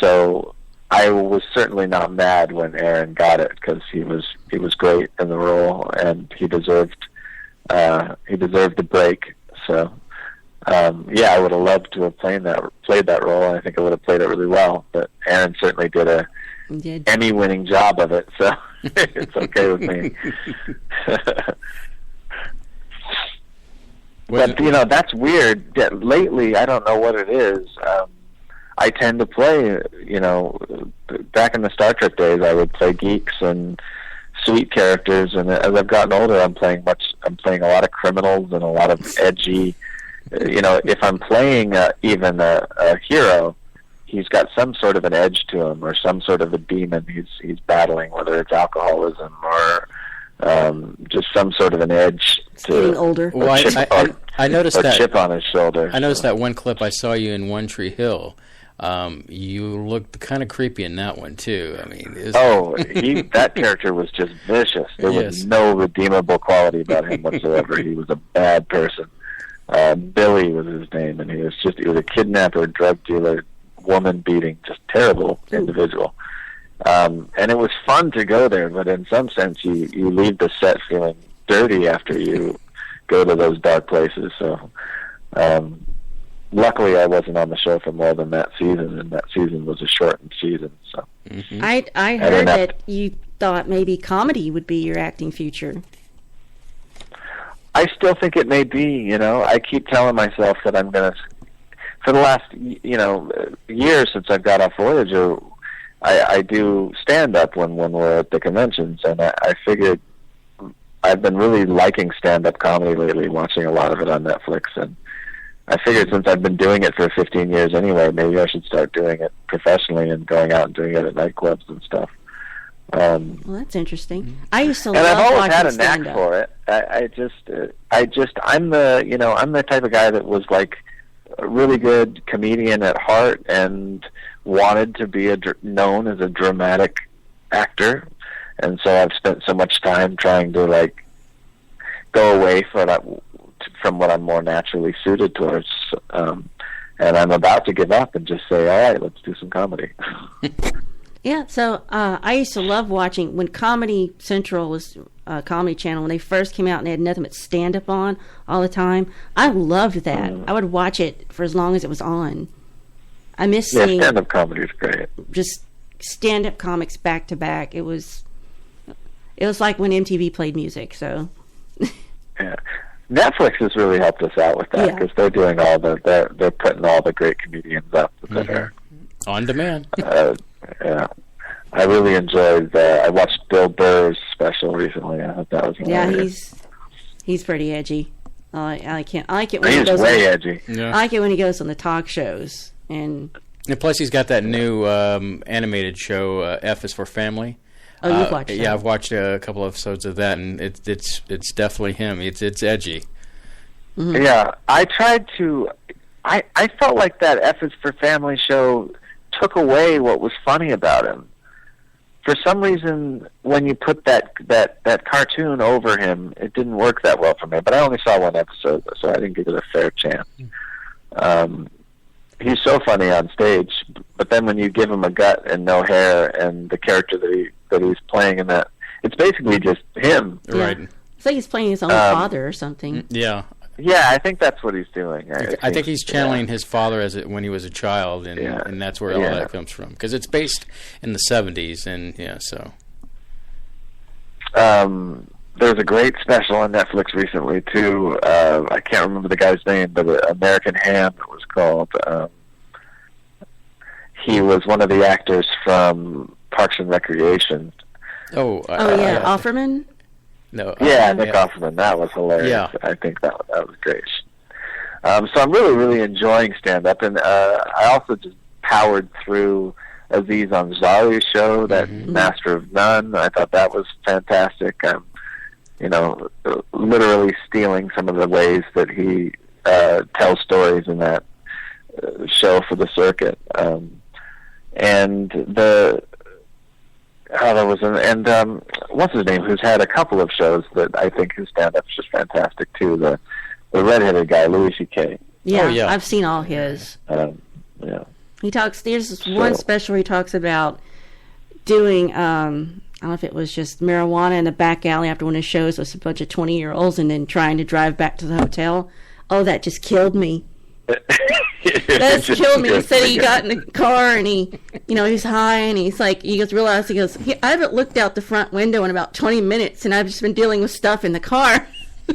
So I was certainly not mad when Aaron got it, because he was great in the role, and he deserved the break. So. I would have loved to have played that role, and I think I would have played it really well. But Aaron certainly did a Emmy-winning job of it, so it's okay with me. But that's weird. Lately, I don't know what it is. I tend to play. Back in the Star Trek days, I would play geeks and sweet characters, and as I've gotten older, I'm playing a lot of criminals and a lot of edgy. If I'm playing even a hero, he's got some sort of an edge to him, or some sort of a demon he's battling, whether it's alcoholism or just some sort of an edge to getting older. Well, I noticed that chip on his shoulder. I noticed that one clip I saw you in One Tree Hill. You looked kind of creepy in that one too. I mean, that character was just vicious. There was no redeemable quality about him whatsoever. He was a bad person. Billy was his name, and he was a kidnapper, drug dealer, woman beating, just terrible individual. And it was fun to go there, but in some sense you leave the set feeling dirty after you go to those dark places. So luckily I wasn't on the show for more than that season, and that season was a shortened season. So I heard that you thought maybe comedy would be your acting future. I still think it may be. I keep telling myself that I'm going to, for the last, year since I've got off Voyager, I do stand-up when we're at the conventions, and I figured I've been really liking stand-up comedy lately, watching a lot of it on Netflix, and I figured since I've been doing it for 15 years anyway, maybe I should start doing it professionally and going out and doing it at nightclubs and stuff. Well, that's interesting. I used to love and I've always had a stand-up. knack for it. I'm the type of guy that was like a really good comedian at heart and wanted to be known as a dramatic actor, and so I've spent so much time trying to go away from what I'm more naturally suited towards, and I'm about to give up and just say, all right, let's do some comedy. Yeah, so I used to love watching when Comedy Central was a comedy channel, when they first came out and they had nothing but stand-up on all the time. I loved that. I would watch it for as long as it was on. I miss seeing stand-up comedy is great. Just stand-up comics back to back. It was like when MTV played music. So yeah, Netflix has really helped us out with that, because they're doing they're putting all the great comedians up that are on demand. Yeah, I really enjoyed I watched Bill Burr's special recently. I thought that was hilarious. He's pretty edgy. I can't. I like it when he He's goes way on, edgy. Yeah. I like it when he goes on the talk shows and plus, he's got that new animated show, F is for Family. Oh, you've watched that? Yeah, I've watched a couple of episodes of that, and it's definitely him. It's edgy. Mm-hmm. Yeah, I tried to. I felt like that F is for Family show took away what was funny about him. For some reason, when you put that cartoon over him, it didn't work that well for me. But I only saw one episode, so I didn't give it a fair chance. He's so funny on stage, but then when you give him a gut and no hair and the character that he's playing in that, it's basically just him. Yeah. Right. It's like he's playing his own father or something. Yeah. Yeah, I think that's what he's doing. I think he's channeling his father when he was a child, and that's where all that comes from. Because it's based in the 70s, and so. There's a great special on Netflix recently, too. I can't remember the guy's name, but American Ham, it was called. He was one of the actors from Parks and Recreation. Offerman? No. Yeah, Nick Offerman. That was hilarious. Yeah. I think that was great. So I'm really, really enjoying stand-up, and I also just powered through Aziz Ansari's show, that Master of None. I thought that was fantastic. I'm, literally stealing some of the ways that he tells stories in that show for the circuit. And what's his name? Who's had a couple of shows that I think his stand-up's just fantastic too. The redheaded guy, Louis C.K. Yeah, I've seen all his. Yeah. He talks. There's this one special he talks about doing. I don't know if it was just marijuana in a back alley after one of his shows with a bunch of 20-year-olds, and then trying to drive back to the hotel. Oh, that just killed me. That just killed me. He said he got in the car and he was high and he goes, I haven't looked out the front window in about 20 minutes and I've just been dealing with stuff in the car. I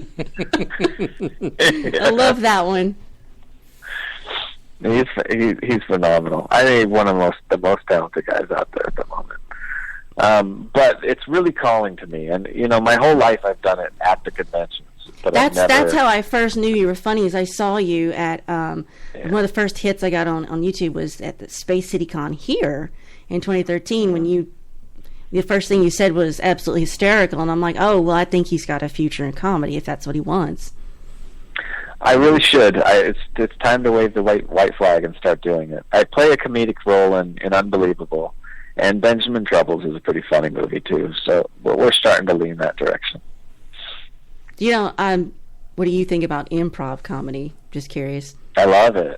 love that one. He's phenomenal. I think one of the most talented guys out there at the moment. But it's really calling to me, and my whole life I've done it at the conventions. But that's how I first knew you were funny. Is I saw you at one of the first hits I got on YouTube was at the Space City Con here in 2013 when the first thing you said was absolutely hysterical, and I'm like, oh well, I think he's got a future in comedy if that's what he wants. I really should. It's time to wave the white flag and start doing it. I play a comedic role in Unbelievable, and Benjamin Troubles is a pretty funny movie too. So we're starting to lean that direction. What do you think about improv comedy? Just curious. I love it,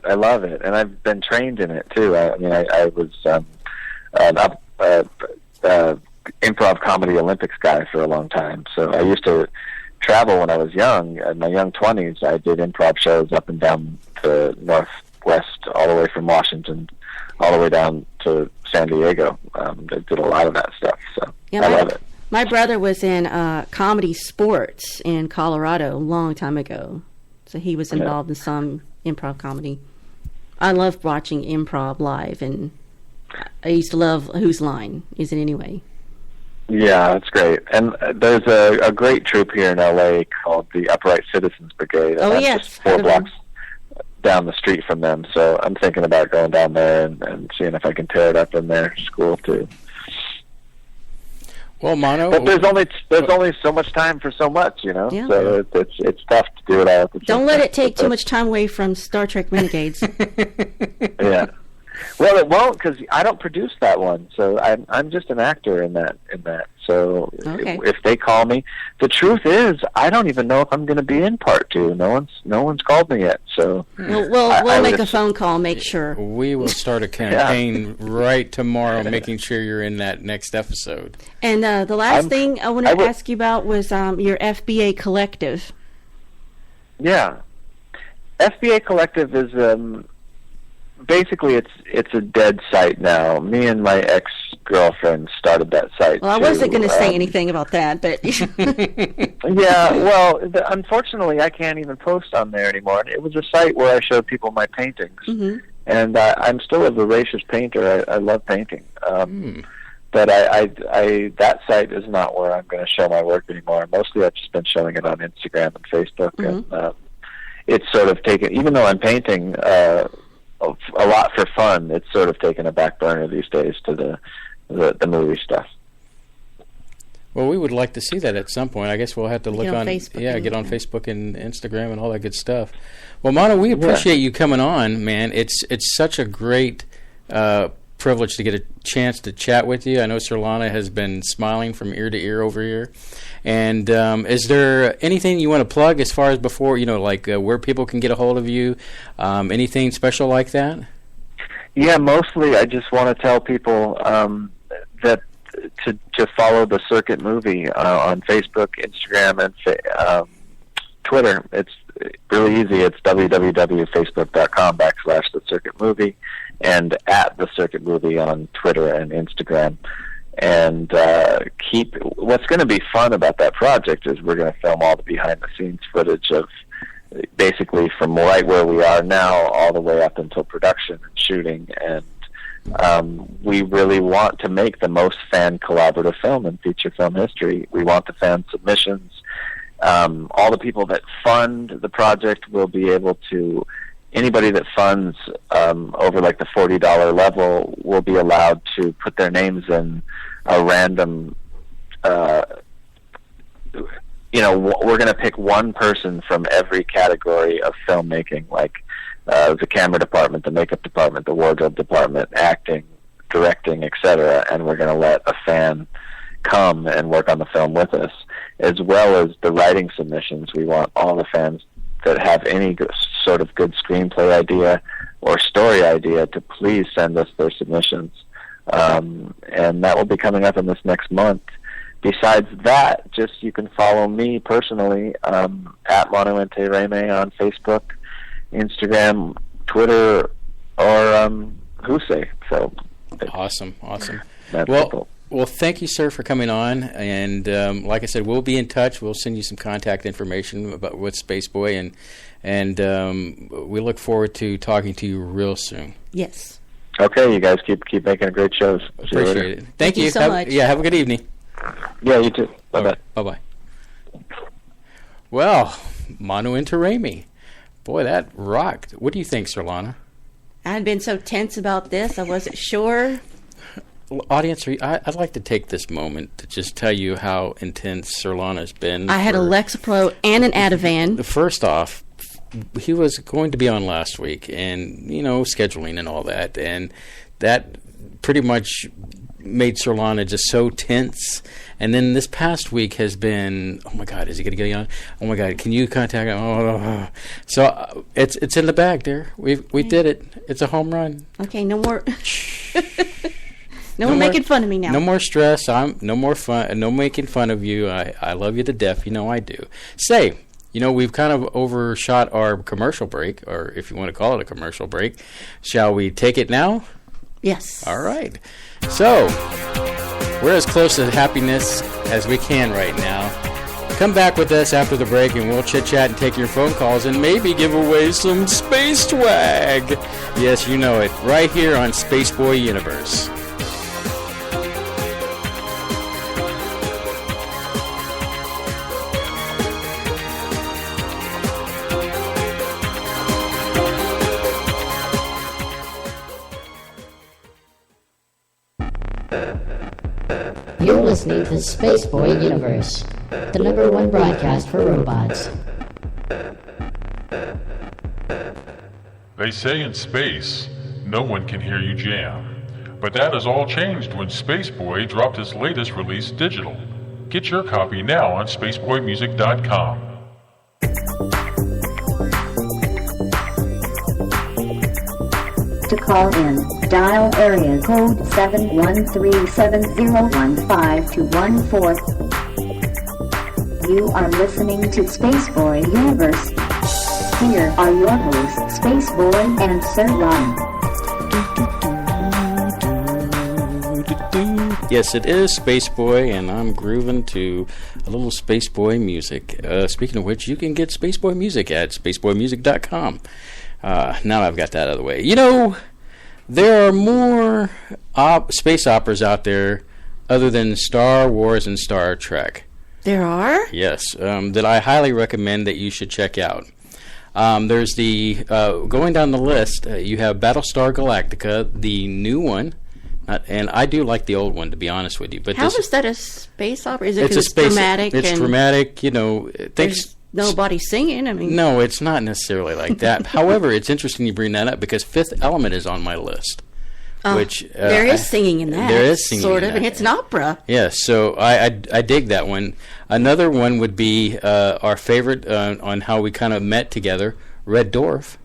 and I've been trained in it too. I was improv comedy Olympics guy for a long time. So I used to travel when I was young. In my young 20s, I did improv shows up and down the Northwest, all the way from Washington, all the way down to San Diego. I did a lot of that stuff, so I love it. My brother was in comedy sports in Colorado a long time ago, so he was involved in some improv comedy. I love watching improv live, and I used to love Whose Line Is It Anyway? Yeah, that's great. And there's a great troupe here in L.A. called the Upright Citizens Brigade. Oh, and yes. Just 4 blocks down the street from them. So I'm thinking about going down there and seeing if I can tear it up in their school, too. Well, Manu, but there's only so much time for so much, Yeah. So it's tough to do it all at the same time. Don't let it take too much time away from Star Trek Renegades. Yeah. Well, it won't, because I don't produce that one, so I'm just an actor in that. So if they call me, the truth is I don't even know if I'm going to be in part 2. No one's called me yet. So we'll make a phone call, make sure. We will start a campaign right tomorrow, making sure you're in that next episode. And the last thing I wanted to ask you about was your FBA Collective. Yeah, FBA Collective is. Basically, it's a dead site now. Me and my ex-girlfriend started that site. Well, I wasn't going to say anything about that, but yeah. Well, unfortunately, I can't even post on there anymore. It was a site where I showed people my paintings, and I'm still a voracious painter. I love painting, but I that site is not where I'm going to show my work anymore. Mostly, I've just been showing it on Instagram and Facebook, and it's sort of taken, even though I'm painting a lot for fun, it's sort of taken a back burner these days to the movie stuff. Well, we would like to see that at some point. I guess we'll have to look on Facebook get on Facebook and Instagram and all that good stuff. Well, Manu, we appreciate you coming on, man. It's such a great privilege to get a chance to chat with you. I know Surlana has been smiling from ear to ear over here. And is there anything you want to plug as far as before, like where people can get a hold of you? Anything special like that? Yeah, mostly I just want to tell people that to follow the Circuit Movie on Facebook, Instagram, and Twitter. It's really easy. It's www.facebook.com/The Circuit Movie and at The Circuit Movie on Twitter and Instagram. And what's going to be fun about that project is we're going to film all the behind-the-scenes footage of basically from right where we are now all the way up until production and shooting. And we really want to make the most fan collaborative film in feature film history. We want the fan submissions. All the people that fund the project will be able to, anybody that funds over like the $40 level will be allowed to put their names in a random, we're going to pick one person from every category of filmmaking, like the camera department, the makeup department, the wardrobe department, acting, directing, etc., and we're going to let a fan come and work on the film with us, as well as the writing submissions. We want all the fans that have any sort of good screenplay idea or story idea to please send us their submissions. And that will be coming up in this next month. Besides that, just you can follow me personally at Manu Intiraymi on Facebook, Instagram, Twitter, or Husey. So awesome. That's well, thank you, sir, for coming on. And like I said, we'll be in touch. We'll send you some contact information with Spaceboy, and we look forward to talking to you real soon. Yes. Okay, you guys keep making great shows. Appreciate it. Thank you so much. Yeah, have a good evening. Yeah, you too. Bye-bye. Bye-bye. Well, Manu Intiraymi. Boy, that rocked. What do you think, Surlana? I had been so tense about this, I wasn't sure. Audience, I'd like to take this moment to just tell you how intense Surlana's been. I had a Lexapro and an Ativan. First off, he was going to be on last week, and, scheduling and all that, and that pretty much made Surlana just so tense. And then this past week has been, oh my God, is he going to get on? Oh my God, can you contact him? Oh. So it's in the bag, dear. We did it. It's a home run. Okay, no more. No more making fun of me now. No more stress. No more fun. No making fun of you. I love you to death. I do. Say, we've kind of overshot our commercial break, or if you want to call it a commercial break. Shall we take it now? Yes. All right. So, we're as close to happiness as we can right now. Come back with us after the break, and we'll chit-chat and take your phone calls and maybe give away some space swag. Yes, you know it. Right here on Spaceboy Universe. You're listening to Spaceboy Universe, the #1 broadcast for robots. They say in space, no one can hear you jam. But that has all changed when Spaceboy dropped his latest release digital. Get your copy now on spaceboymusic.com. To call in, dial area code 713-701-5214. You are listening to Spaceboy Universe. Here are your hosts, Spaceboy and Surlana. Yes, it is Spaceboy, and I'm grooving to a little Spaceboy music. Speaking of which, you can get Spaceboy music at spaceboymusic.com. Now I've got that out of the way. There are more space operas out there other than Star Wars and Star Trek. There are? Yes, that I highly recommend that you should check out. There's the going down the list. You have Battlestar Galactica, the new one, and I do like the old one, to be honest with you. But how is that a space opera? Is it it's because it's dramatic? It's dramatic. There's nobody singing. I mean, no, it's not necessarily like that. However, it's interesting you bring that up because Fifth Element is on my list. Which there is singing in that. There is singing, sort of, in that. And it's an opera. Yes, so I dig that one. Another one would be our favorite on how we kind of met together, Red Dwarf.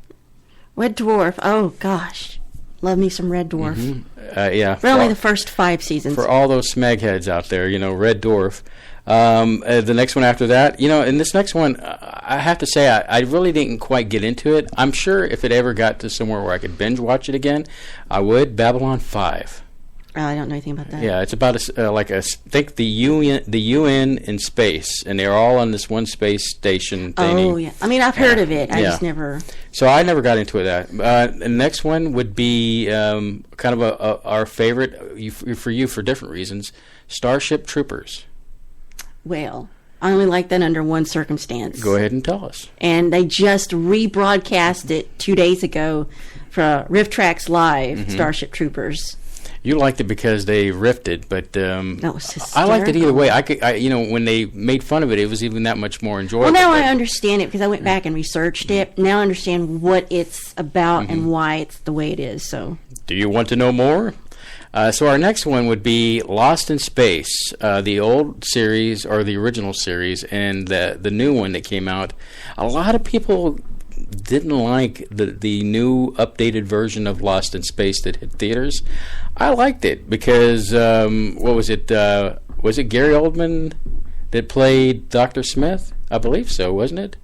Red Dwarf. Oh gosh, love me some Red Dwarf. Mm-hmm. Yeah, but only the first 5 seasons. For all those smegheads out there, Red Dwarf. The next one after that, and this next one, I have to say, I really didn't quite get into it. I'm sure if it ever got to somewhere where I could binge watch it again, I would. Babylon 5. I don't know anything about that. Yeah, it's about think the UN in space, and they're all on this one space station thing. Oh yeah, I mean I've heard of it. I just never. So I never got into that. The next one would be kind of our favorite for different reasons, Starship Troopers. Well, I only like that under one circumstance. Go ahead and tell us. And they just rebroadcast it 2 days ago for Riff Tracks Live, Starship Troopers. You liked it because they riffed it, but that was hysterical. I liked it either way. When they made fun of it, it was even that much more enjoyable. Well, now I understand it because I went back and researched it. Now I understand what it's about and why it's the way it is. So, do you want to know more? So our next one would be Lost in Space, the old series or the original series, and the new one that came out. A lot of people didn't like the new updated version of Lost in Space that hit theaters. I liked it because what was it? Was it Gary Oldman that played Dr. Smith? I believe so, wasn't it?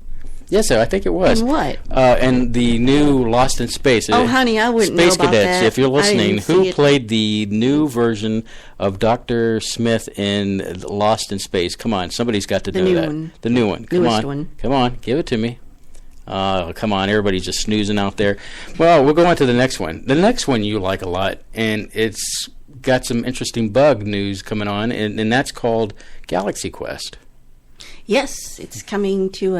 Yes, I think it was. And what? And the new Lost in Space. Oh, honey, I wouldn't know Space about Cadets, that. if you're listening, who it. played the new version of Dr. Smith in Lost in Space? Come on, somebody's got to know that. One. The new one. Newest one. Come on, give it to me. Come on, everybody's just snoozing out there. Well, we'll go on to the next one. The next one you like a lot, and it's got some interesting bug news coming on, and that's called Galaxy Quest. Yes, it's coming to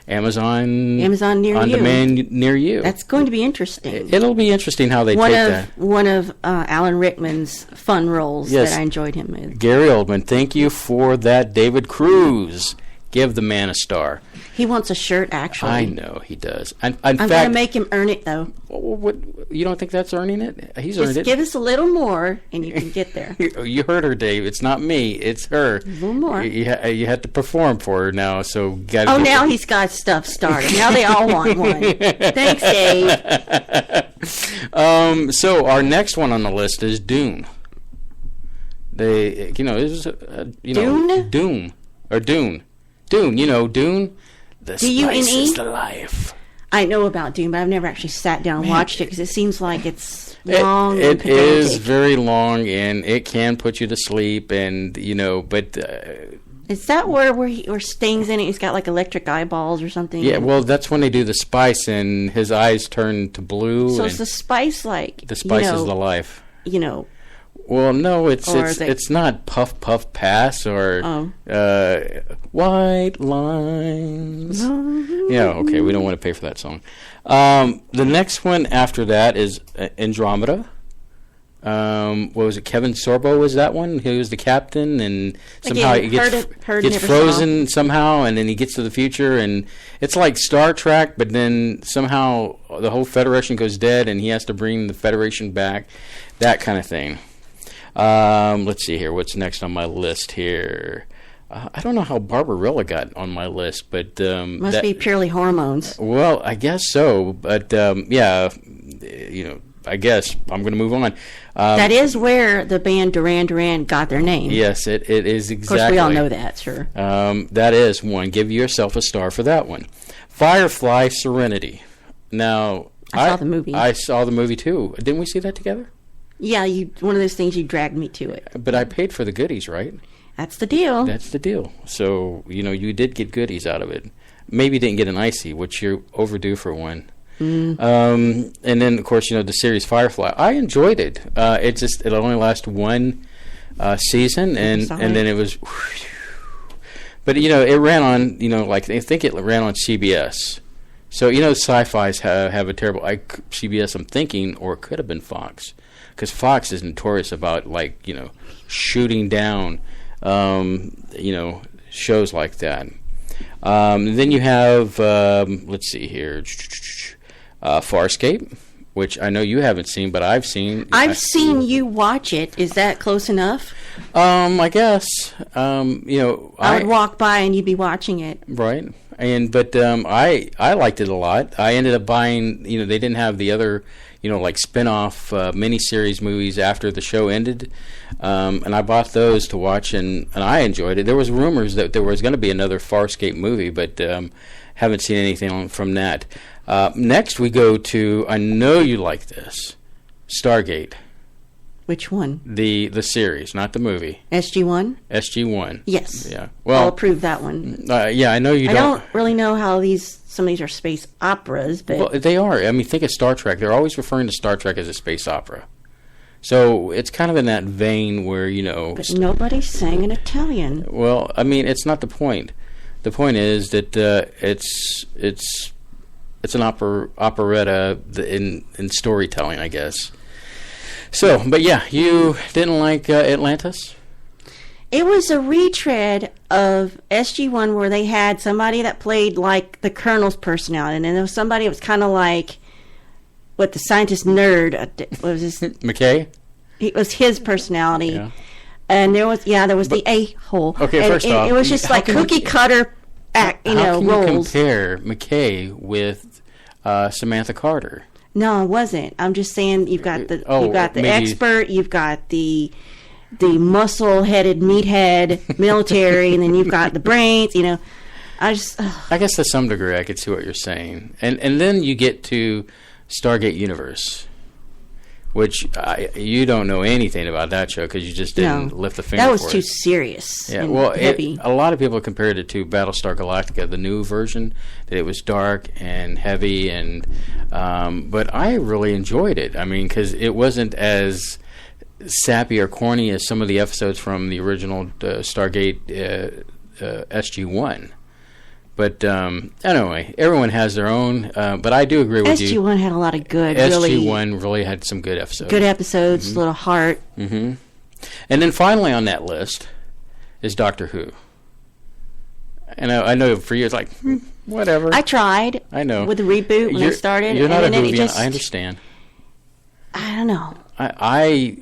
Amazon near on you. demand near you. That's going to be interesting. It'll be interesting how they take that. One of Alan Rickman's fun roles that I enjoyed him with. Gary Oldman, thank you for that. David Cruz, give the man a star. He wants a shirt, actually. I know he does. I'm going to make him earn it, though. What, you don't think that's earning it? He's earned it. Just give us a little more, and you can get there. You heard her, Dave. It's not me. It's her. A little more. You have to perform for her now. So now he's got stuff started. Now they all want one. Thanks, Dave. So our next one on the list is Dune. Dune or Dune. Dune. Dune. The spice is the life. I know about Dune, but I've never actually sat down and watched it because it seems like it's long. It is very long, and it can put you to sleep. And but is that where Sting's in it? He's got like electric eyeballs or something. Yeah, well, that's when they do the spice, and his eyes turn to blue. So it's the spice, like the spice is the life. Well, no, it's not puff puff pass or white lines. Okay, we don't want to pay for that song. The next one after that is Andromeda. What was it? Kevin Sorbo was that one? He was the captain, and somehow he gets frozen somehow, and then he gets to the future, and it's like Star Trek, but then somehow the whole Federation goes dead, and he has to bring the Federation back. That kind of thing. Let's see here. What's next on my list here? I don't know how Barbarella got on my list, but must be purely hormones. Well, I guess so, but I guess I'm going to move on. That is where the band Duran Duran got their name. Yes, it is exactly. Of course, we all know that, sure. That is one. Give yourself a star for that one. Firefly Serenity. Now, I saw the movie. I saw the movie too. Didn't we see that together? Yeah, one of those things you dragged me to it. But I paid for the goodies, right? That's the deal. That's the deal. So, you did get goodies out of it. Maybe you didn't get an icy, which you're overdue for one. And then, of course, the series Firefly. I enjoyed it. It only lasted one season, and then it was... But, it ran on, I think it ran on CBS. So, you know, sci-fis have a terrible... CBS, I'm thinking, or it could have been Fox. Because Fox is notorious about, like, you know, shooting down, you know, shows like that. Then you have, let's see here, Farscape, which I know you haven't seen, but I've seen. I've seen you watch it. Is that close enough? I guess. You know, I would walk by and you'd be watching it. Right. But I liked it a lot. I ended up buying, you know, they didn't have the other, you know, like spin-off miniseries movies after the show ended. And I bought those to watch, and I enjoyed it. There was rumors that there was going to be another Farscape movie, but haven't seen anything from that. Next we go to, I know you like this, Stargate. Which one? The series, not the movie. SG-1? SG-1. Yes. Yeah. Well, I'll approve that one. Yeah, I know you don't. I don't really know how some of these are space operas, but... Well, they are. I mean, think of Star Trek. They're always referring to Star Trek as a space opera. So it's kind of in that vein where, you know... But nobody sang in Italian. Well, I mean, it's not the point. The point is that it's an operetta in storytelling, I guess. So, but yeah, you didn't like Atlantis? It was a retread of SG-1 where they had somebody that played like the Colonel's personality, and then there was somebody that was kind of like what the scientist nerd was. McKay? It was his personality. Yeah. And there was the a-hole. Okay, and first off, it was just like cookie cutter roles. How can you compare McKay with Samantha Carter? No, it wasn't. I'm just saying you've got the maybe expert, you've got the muscle-headed meathead military, and then you've got the brains. You know, I guess to some degree I could see what you're saying, and then you get to Stargate Universe, which you don't know anything about that show because you just didn't lift the finger. That was for too it. serious. Yeah, and well, heavy. A lot of people compared it to Battlestar Galactica, the new version, that it was dark and heavy, and but I really enjoyed it. I mean, because it wasn't as sappy or corny as some of the episodes from the original Stargate SG-1. But anyway, everyone has their own. But I do agree with you. SG-1 had a lot of good. SG-1 really had some good episodes. Good episodes, Mm-hmm. little heart. Mm-hmm. And then finally on that list is Doctor Who. And I know for you it's like whatever. I tried. I know with the reboot when I started. You're not a movie. I understand. I don't know. I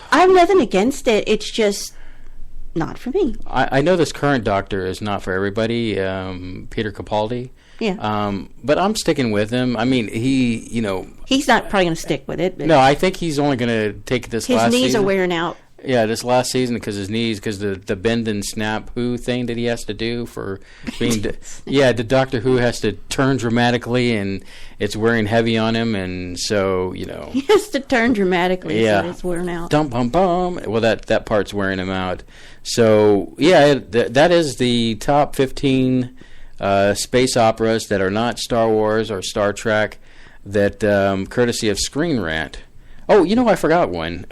have nothing against it. It's just not for me. I know this current Doctor is not for everybody, Peter Capaldi. Yeah. But I'm sticking with him. I mean, he's not probably going to stick with it. But no, I think he's only going to take this last season. His knees are wearing out. Yeah, this last season because the bend and snap Who thing that he has to do for being... the Doctor Who has to turn dramatically and it's wearing heavy on him, and so, you know... He has to turn dramatically so it's wearing out. Dum bum bum. Well, that part's wearing him out. So, yeah, that is the top 15 space operas that are not Star Wars or Star Trek that, courtesy of Screen Rant... Oh, you know, I forgot one.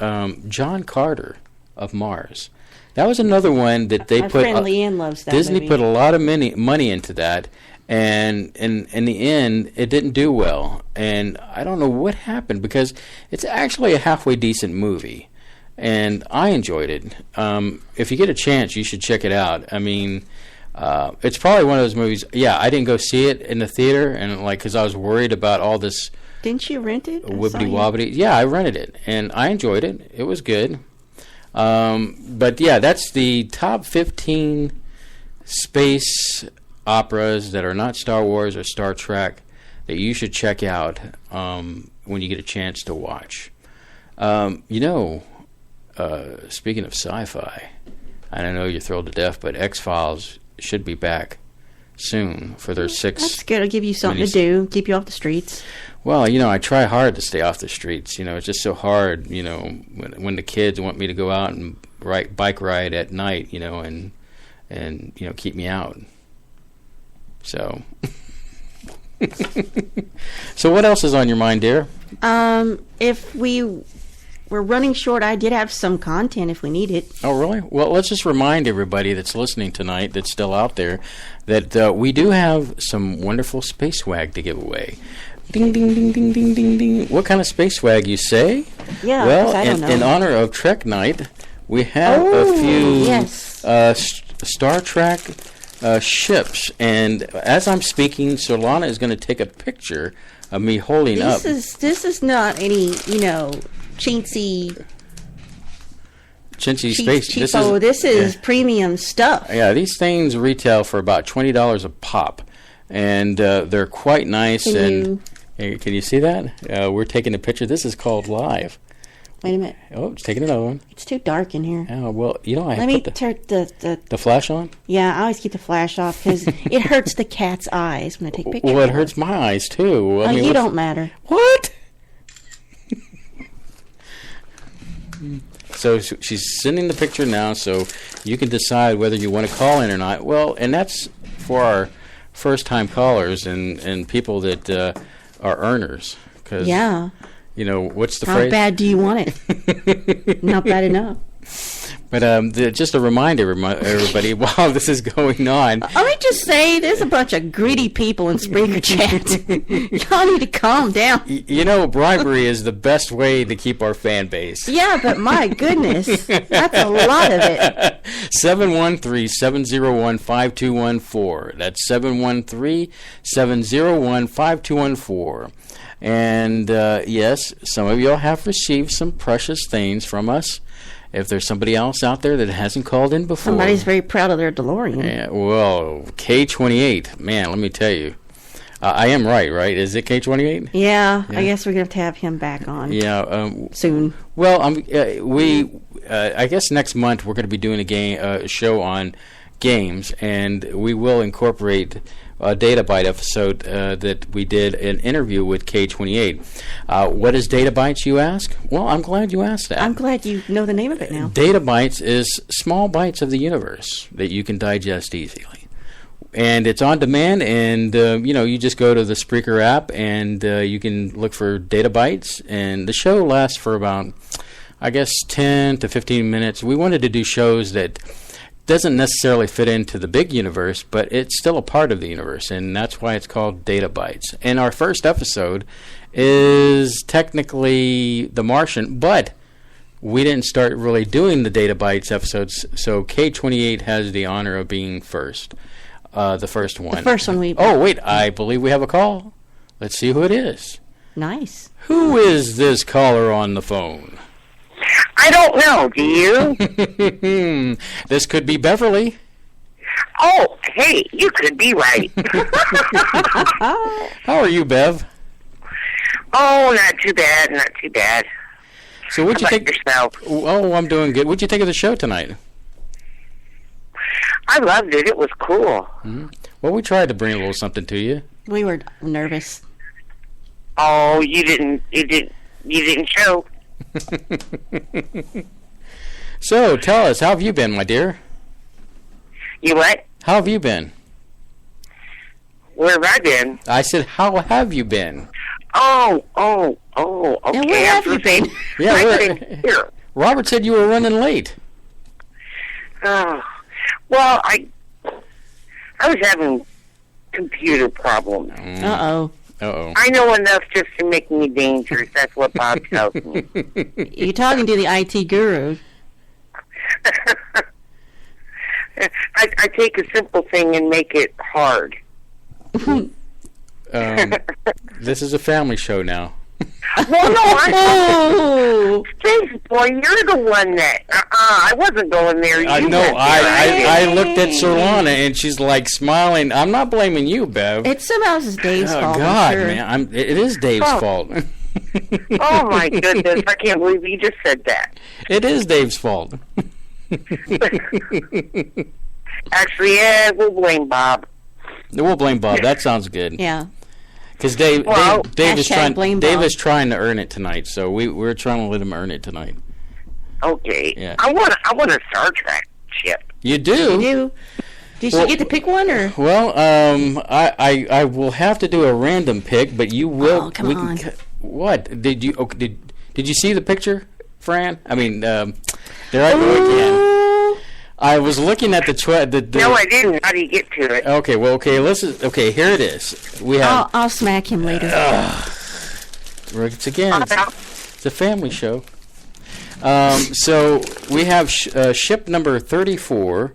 John Carter of Mars. That was another one that they My put... friend Leanne loves that Disney movie. put a lot of money into that, and in the end, it didn't do well. And I don't know what happened, because it's actually a halfway decent movie, and I enjoyed it. If you get a chance, you should check it out. I mean... it's probably one of those movies... Yeah, I didn't go see it in the theater, and because I was worried about all this... Didn't you rent it? Wibbity wobbity. Yeah, I rented it, and I enjoyed it. It was good. But yeah, that's the top 15 space operas that are not Star Wars or Star Trek that you should check out when you get a chance to watch. Speaking of sci-fi, I don't know you're thrilled to death, but X-Files should be back soon for their 6th. That's good. It'll give you something to do, keep you off the streets. Well, I try hard to stay off the streets. It's just so hard, when the kids want me to go out and bike ride at night, and keep me out. So, so what else is on your mind, dear? If we we're running short. I did have some content if we need it. Oh, really? Well, let's just remind everybody that's listening tonight, that's still out there, that we do have some wonderful space swag to give away. Ding, ding, ding, ding, ding, ding, ding. What kind of space swag, you say? Yeah, well, I don't know. In honor of Trek Night, we have a few Star Trek ships. And as I'm speaking, Surlana is going to take a picture of me holding up. This is not any, chintzy space. This is premium stuff. Yeah, these things retail for about $20 a pop. And they're quite nice. Can you see that? We're taking a picture. This is called live. Wait a minute. Oh, it's taking another one. It's too dark in here. Oh, well, I Let me turn the flash on? Yeah, I always keep the flash off because it hurts the cat's eyes when I take pictures. Well, it hurts my eyes, too. I mean, you don't matter. What? So she's sending the picture now, so you can decide whether you want to call in or not. Well, and that's for our first-time callers and people that are earners. Cause, what's the phrase? How bad do you want it? Not bad enough. But just a reminder, everybody, while this is going on. Let me just say, there's a bunch of greedy people in Spreaker chat. Y'all need to calm down. Bribery is the best way to keep our fan base. Yeah, but my goodness, that's a lot of it. 713-701-5214. That's 713-701-5214. And yes, some of y'all have received some precious things from us. If there's somebody else out there that hasn't called in before. Somebody's very proud of their DeLorean. Yeah, well, K28, man, let me tell you. I am right? Is it K28? Yeah, I guess we're going to have him back on. Yeah. Soon. Well, I guess next month we're going to be doing a show on games, and we will incorporate a Databyte episode that we did an interview with K28. What is Databytes, you ask? Well, I'm glad you asked that. I'm glad you know the name of it now. Databytes is small bites of the universe that you can digest easily. And it's on demand, and you just go to the Spreaker app, and you can look for Databytes, and the show lasts for about, I guess, 10 to 15 minutes. We wanted to do shows that doesn't necessarily fit into the big universe, but it's still a part of the universe, and that's why it's called Databytes. And our first episode is technically The Martian, but we didn't start really doing the Databytes episodes, so K28 has the honor of being first, the first one. The first one Oh, wait, I believe we have a call. Let's see who it is. Nice. Who is this caller on the phone? I don't know. Do you? This could be Beverly. Oh, hey, you could be right. How are you, Bev? Oh, not too bad, not too bad. So what'd you think? Yourself? Oh, I'm doing good. What'd you think of the show tonight? I loved it. It was cool. Mm-hmm. Well, we tried to bring a little something to you. We were nervous. Oh, you didn't show. So, tell us, how have you been, my dear? You what? How have you been? Where have I been? I said, how have you been? Oh, okay. And where have you been? Yeah, Robert said you were running late. Well, I was having computer problems. Uh-oh. I know enough just to make me dangerous. That's what Bob tells me. You're talking to the IT guru. I take a simple thing and make it hard. This is a family show now. Well, no, Spaceboy, you're the one that. I wasn't going there. I know. I looked at Surlana and she's like smiling. I'm not blaming you, Bev. It's somehow Dave's fault. Oh God, sure. man, it is Dave's fault. Oh my goodness! I can't believe you just said that. It is Dave's fault. Actually, yeah, we'll blame Bob. We'll blame Bob. That sounds good. Yeah. Because Dave is trying to earn it tonight, so we're trying to let him earn it tonight. Okay. Yeah. I want a Star Trek ship. You do? You do? Did you get to pick one, or? Well, I will have to do a random pick, but you will. Oh, come on. What did you? Did you see the picture Fran? I mean, there I go again. I was looking at the No, I didn't. How do you get to it? Okay, well, okay, listen. Okay, here it is. We have. I'll smack him later. It's a family show. So we have ship number 34,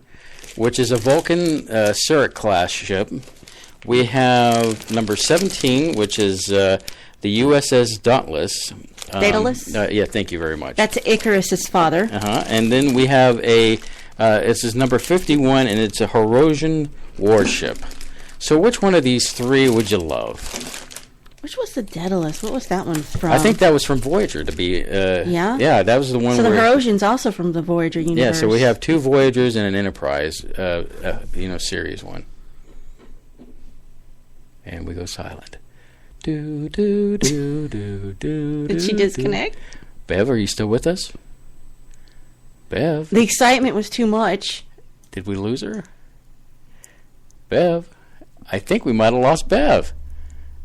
which is a Vulcan Zurich class ship. We have number 17, which is the USS Dauntless. Daedalus? Yeah, thank you very much. That's Icarus's father. And then we have this is number 51, and it's a Horosian warship. So which one of these three would you love? Which was the Daedalus? What was that one from? I think that was from Voyager, to be... yeah? Yeah, that was the one So the Horosian's also from the Voyager universe. Yeah, so we have 2 Voyagers and an Enterprise, series one. And we go silent. Do, do, do, do, do, Did she disconnect? Bev, are you still with us? Bev? The excitement was too much. Did we lose her? Bev? I think we might have lost Bev.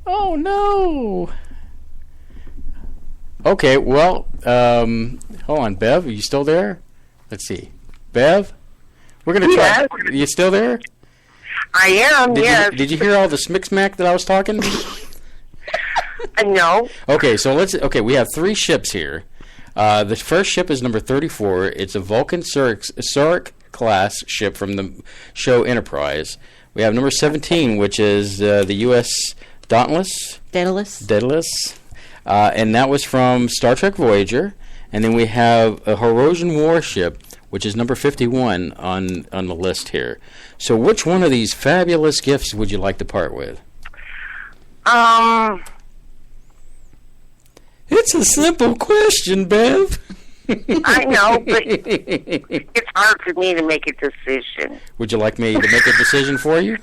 Oh, no. Okay, well, hold on. Bev, are you still there? Let's see. Bev? We're going to try. Are you still there? I am, yes. Did you hear all the smick-smack that I was talking? No. Okay, so we have 3 ships here. The first ship is number 34. It's a Vulcan Zurich class ship from the show Enterprise. We have number 17, which is the U.S. Dauntless. Daedalus. And that was from Star Trek Voyager. And then we have a Horosian warship, which is number 51 on the list here. So which one of these fabulous gifts would you like to part with? It's a simple question, Bev. I know, but it's hard for me to make a decision. Would you like me to make a decision for you?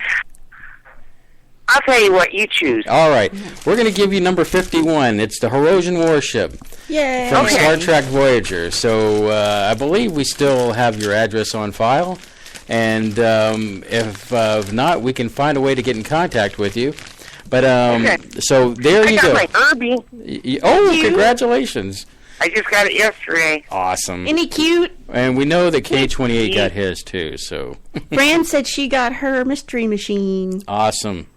I'll tell you what, you choose. All right. We're going to give you number 51. It's the Horosian warship. Yay. From Star Trek Voyager. So I believe we still have your address on file. And if not, we can find a way to get in contact with you. But so there you go. I got my Herbie. Congratulations. I just got it yesterday. Awesome. Isn't he cute? And we know that K28 got his too, so. Fran said she got her mystery machine. Awesome.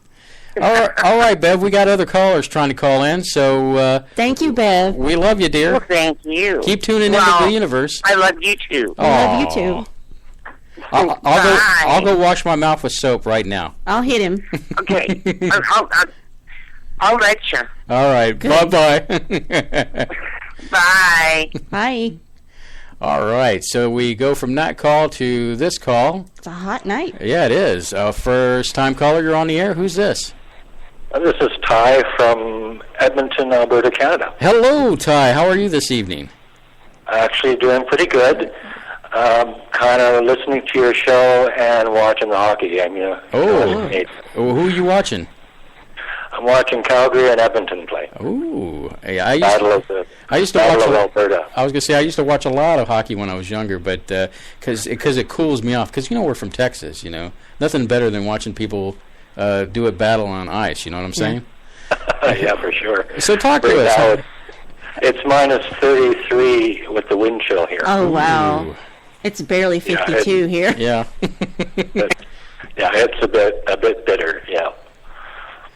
All right, Bev, we got other callers trying to call in, so... thank you, Bev. We love you, dear. Well, thank you. Keep tuning into the universe. I love you, too. I love you, too. I'll go wash my mouth with soap right now. I'll hit him. Okay. I'll let you. All right. Bye-bye. Bye. Bye. All right. So we go from that call to this call. It's a hot night. Yeah, it is. First-time caller, you're on the air. Who's this? This is Ty from Edmonton, Alberta, Canada. Hello, Ty. How are you this evening? Actually doing pretty good. Kind of listening to your show and watching the hockey game. Who are you watching? I'm watching Calgary and Edmonton play. Ooh. I used to watch Alberta. I was going to say, I used to watch a lot of hockey when I was younger, but because it cools me off. Because, we're from Texas, Nothing better than watching people do a battle on ice, you know what I'm saying? Yeah, for sure. So talk to us. Now it's minus 33 with the wind chill here. Oh, wow. Ooh. It's barely 52 here. Yeah. Yeah, it's a bit bitter, yeah.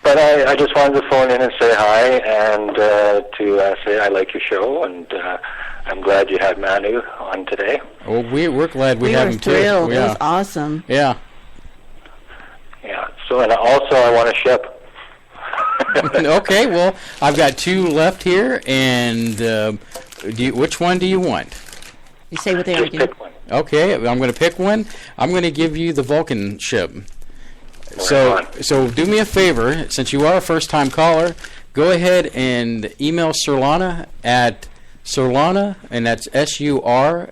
But I just wanted to phone in and say hi and to say I like your show, and I'm glad you had Manu on today. Well, we're glad we have him too. Thrilled. It was awesome. Yeah. Yeah. So, and also I want a ship. Okay, well, I've got 2 left here, and which one do you want? You say what they are. Pick one. Okay, I'm going to pick one. I'm going to give you the Vulcan ship. So do me a favor, since you are a first-time caller, go ahead and email Surlana at Surlana, and that's Surlana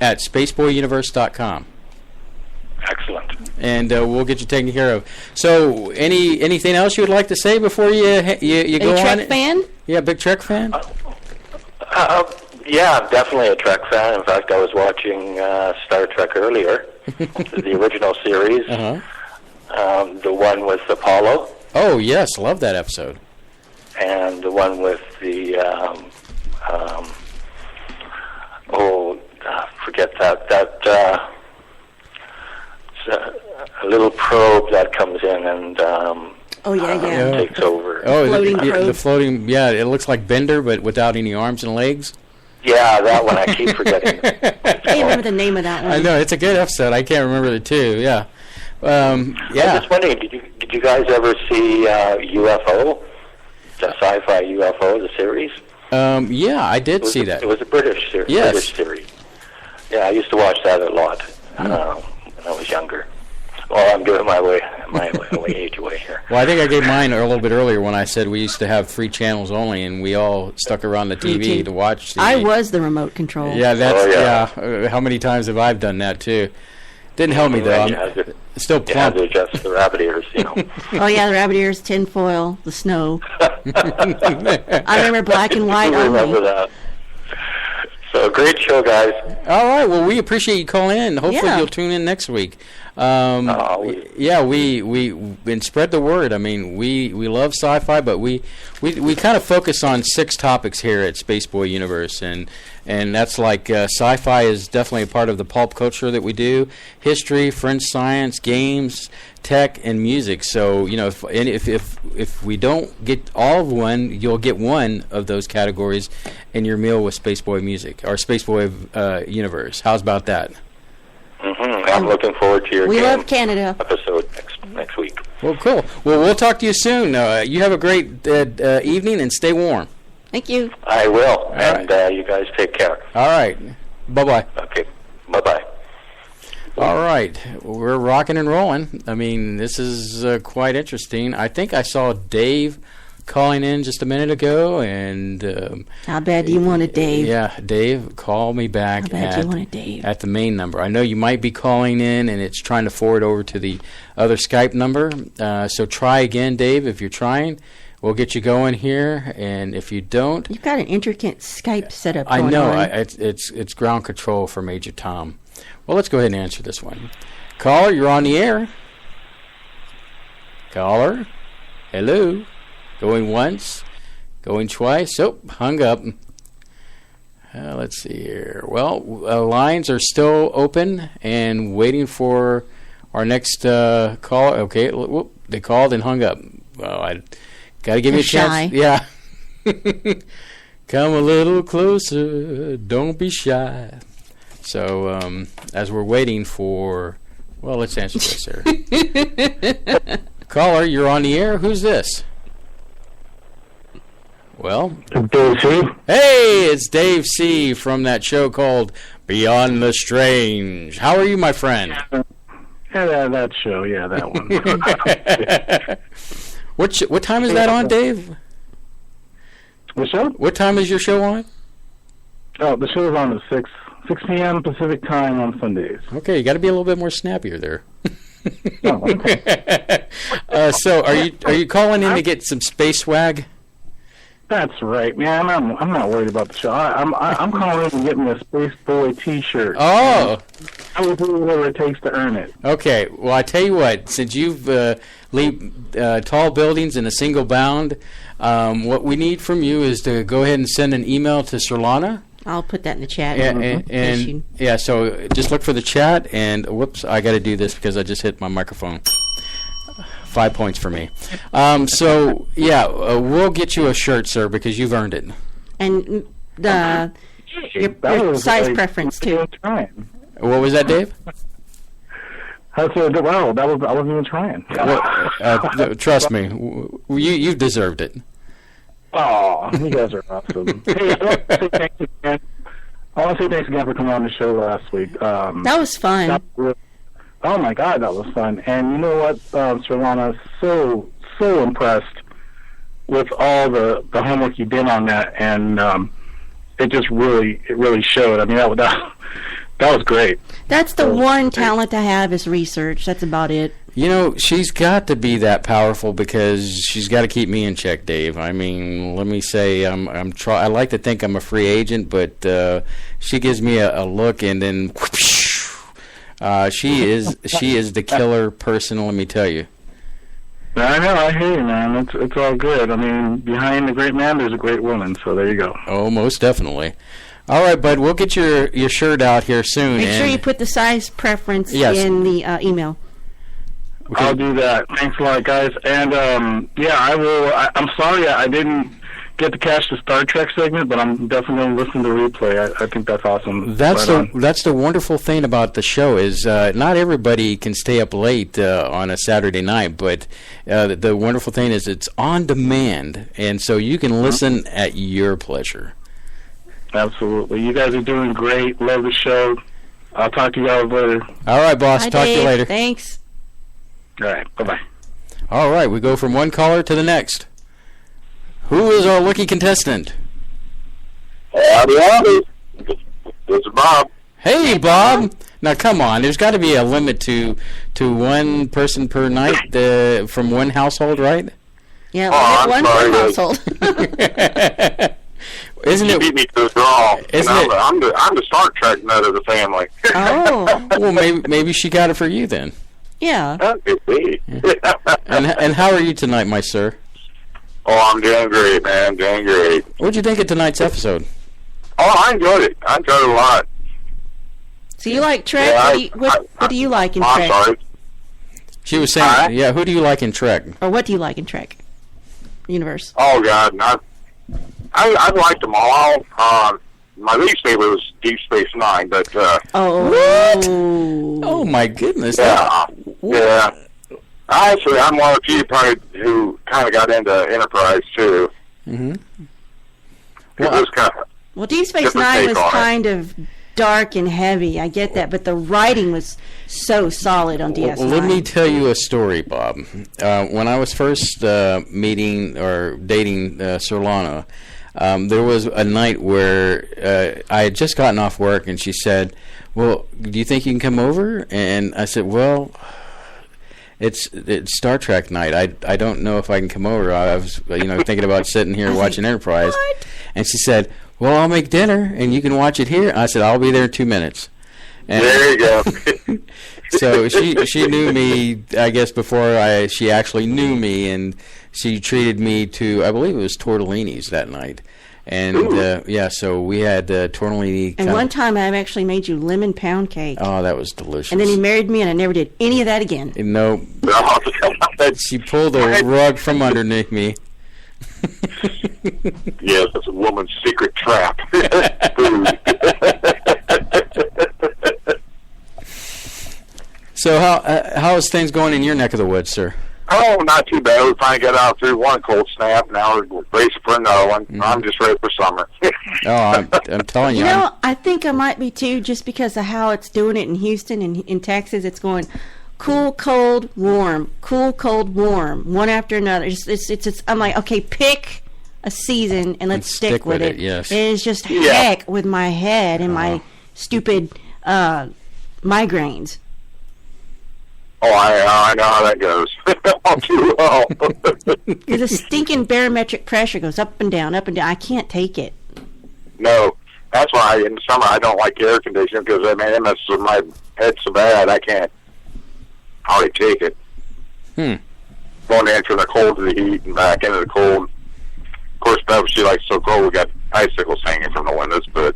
at spaceboyuniverse.com. Excellent. And we'll get you taken care of. So, anything else you would like to say before you go on? Are you a Trek fan? Yeah, big Trek fan? Yeah, I'm definitely a Trek fan. In fact, I was watching Star Trek earlier, the original series, the one with Apollo. Oh, yes, love that episode. and the one with the forget that it's a little probe that comes in and takes over. The floating, it looks like Bender, but without any arms and legs. Yeah, that one, I keep forgetting. I can't remember the name of that one. I know, it's a good episode. I can't remember the two, yeah. I'm just wondering, did you guys ever see UFO, the sci-fi UFO, the series? Yeah, I did see that. It was a British series. Yes. British series. Yeah, I used to watch that a lot when I was younger. Well, I'm giving my age away here. Well, I think I gave mine a little bit earlier when I said we used to have 3 channels only, and we all stuck around the TV to watch. I was the remote control. Yeah, that's how many times have I done that too? Didn't help me though. I'm still plump. You had to adjust the rabbit ears, Oh yeah, the rabbit ears, tinfoil, the snow. I remember black and white. I remember that. So great show, guys. All right. Well, we appreciate you calling in. Hopefully, you'll tune in next week. We and spread the word. I mean, we love sci-fi, but we kind of focus on 6 topics here at Spaceboy Universe, and that's like sci-fi is definitely a part of the pulp culture that we do. History, French science, games, tech, and music. So if we don't get all of one, you'll get one of those categories in your meal with Spaceboy Music or Spaceboy Universe. How's about that? I'm looking forward to your We love Canada episode next week. Well, cool. Well, we'll talk to you soon. You have a great evening and stay warm. Thank you. I will, and you guys take care. All right. Bye-bye. Okay. Bye-bye. All right. We're rocking and rolling. I mean, this is quite interesting. I think I saw Dave calling in just a minute ago, and how bad do you want it, Dave? Yeah, Dave, call me back at the main number. I know you might be calling in, and it's trying to forward over to the other Skype number. So try again, Dave, if you're trying. We'll get you going here, and if you don't, you've got an intricate Skype setup. I know. It's ground control for Major Tom. Well, let's go ahead and answer this one. Caller, you're on the air. Caller, hello. Going once, going twice. Oh, hung up. Let's see here. Well, lines are still open and waiting for our next caller. Okay, whoop, they called and hung up. Well, I got to give you a chance. Yeah. Come a little closer. Don't be shy. So, as we're waiting for... Well, let's answer this here. Caller, you're on the air. Who's this? Well, Dave C. Hey, it's Dave C. from that show called Beyond the Strange. How are you, my friend? Yeah, that show. Yeah, that one. What time is that on, Dave? What show? What time is your show on? Oh, the show is on at 6 p.m. Pacific time on Sundays. Okay, you got to be a little bit more snappier there. Oh, okay. So, are you calling in to get some space swag? That's right, man. I'm not worried about the show. I'm calling in to get me a Space Boy T-shirt. Oh, I will do whatever it takes to earn it. Okay. Well, I tell you what. Since you've leaped tall buildings in a single bound, what we need from you is to go ahead and send an email to Surlana. I'll put that in the chat. And so just look for the chat. And whoops, I got to do this because I just hit my microphone. 5 points for me. We'll get you a shirt, sir, because you've earned it. And your size preference too. What was that, Dave? I said, wow, I wasn't even trying. Well, trust me, you deserved it. Oh, you guys are awesome. Hey, I want to say thanks again for coming on the show last week. That was fun. Oh my God, that was fun. And you know what, Surlana, so impressed with all the homework you did on that, and it just really showed. I mean, that was great. That's the one talent I have is research. That's about it. You know, she's got to be that powerful because she's got to keep me in check, Dave. I mean, let me say, I like to think I'm a free agent, but she gives me a look, and then whoosh, she is the killer person. Let me tell you. I know, I hear you, man. It's all good. I mean, behind the great man, there's a great woman, so there you go. Oh, most definitely. All right, bud, we'll get your shirt out here soon. Make sure you put the size preference Yes. in the email. Okay. I'll do that. Thanks a lot, guys. And, I will. I'm sorry I didn't get to catch the Star Trek segment, but I'm definitely going to listen to the replay. I think that's awesome. That's the wonderful thing about the show is not everybody can stay up late on a Saturday night, but the wonderful thing is it's on demand, and so you can listen at your pleasure. Absolutely. You guys are doing great. Love the show. I'll talk to you guys later. All right, boss. Bye, Talk Dave. to you later. Thanks. All right. Bye-bye. All right, we go from one caller to the next. Who is our lucky contestant? Howdy. This is Bob. Hey, Bob. Now, come on. There's got to be a limit to one person per night from one household, right? Yeah, I'm one sorry, per household. Isn't you it? beat me to the draw. Isn't And it? I'm the Star Trek nut of the family. Oh. Well, maybe she got it for you then. Yeah. That could be. And how are you tonight, my sir? Oh, I'm doing great, man. Doing great. What'd you think of tonight's episode? Oh, I enjoyed it. I enjoyed it a lot. So you like Trek? Yeah, What do you like in I'm Trek? sorry. She was saying, yeah, who do you like in Trek? Or what do you like in Trek universe? Oh, God. I liked them all. My least favorite was Deep Space Nine, but... What? Oh, my goodness. Yeah. Yeah. Actually, I'm one of the few probably who kind of got into Enterprise, too. Mm-hmm. It was kind of... Well, Deep Space different Nine take was on it. kind of dark and heavy. I get that, but the writing was so solid on DS9. Well, let me tell you a story, Bob. When I was first meeting or dating Surlana, there was a night where I had just gotten off work, and she said, well, do you think you can come over? And I said, well, it's Star Trek night. I don't know if I can come over. I was thinking about sitting here watching Enterprise. What? And she said, well, I'll make dinner, and you can watch it here. I said, I'll be there in 2 minutes. And there you go. so she knew me, I guess, before she actually knew me, and she treated me to, I believe it was tortellinis that night. And, so we had tortellini. And one time I actually made you lemon pound cake. Oh, that was delicious. And then he married me, and I never did any of that again. No. She pulled a rug from underneath me. Yes, it's a woman's secret trap. So how is things going in your neck of the woods, sir? Oh, not too bad. We finally got out through one cold snap. Now we're racing for another one. I'm just ready for summer. I'm telling you. I think I might be too, just because of how it's doing it in Houston and in Texas. It's going cool, cold, warm, cool, cold, warm, one after another. It's I'm like, okay, pick a season and let's stick with it. Yes. It is just heck with my head and my stupid migraines. Oh, I know how that goes. All too well. Because the stinking barometric pressure goes up and down, up and down. I can't take it. No, that's why in the summer I don't like air conditioning, because it messes with my head so bad I can't hardly take it. Going in from the cold to the heat and back into the cold. Of course, Bev, she likes so cold. We got icicles hanging from the windows, but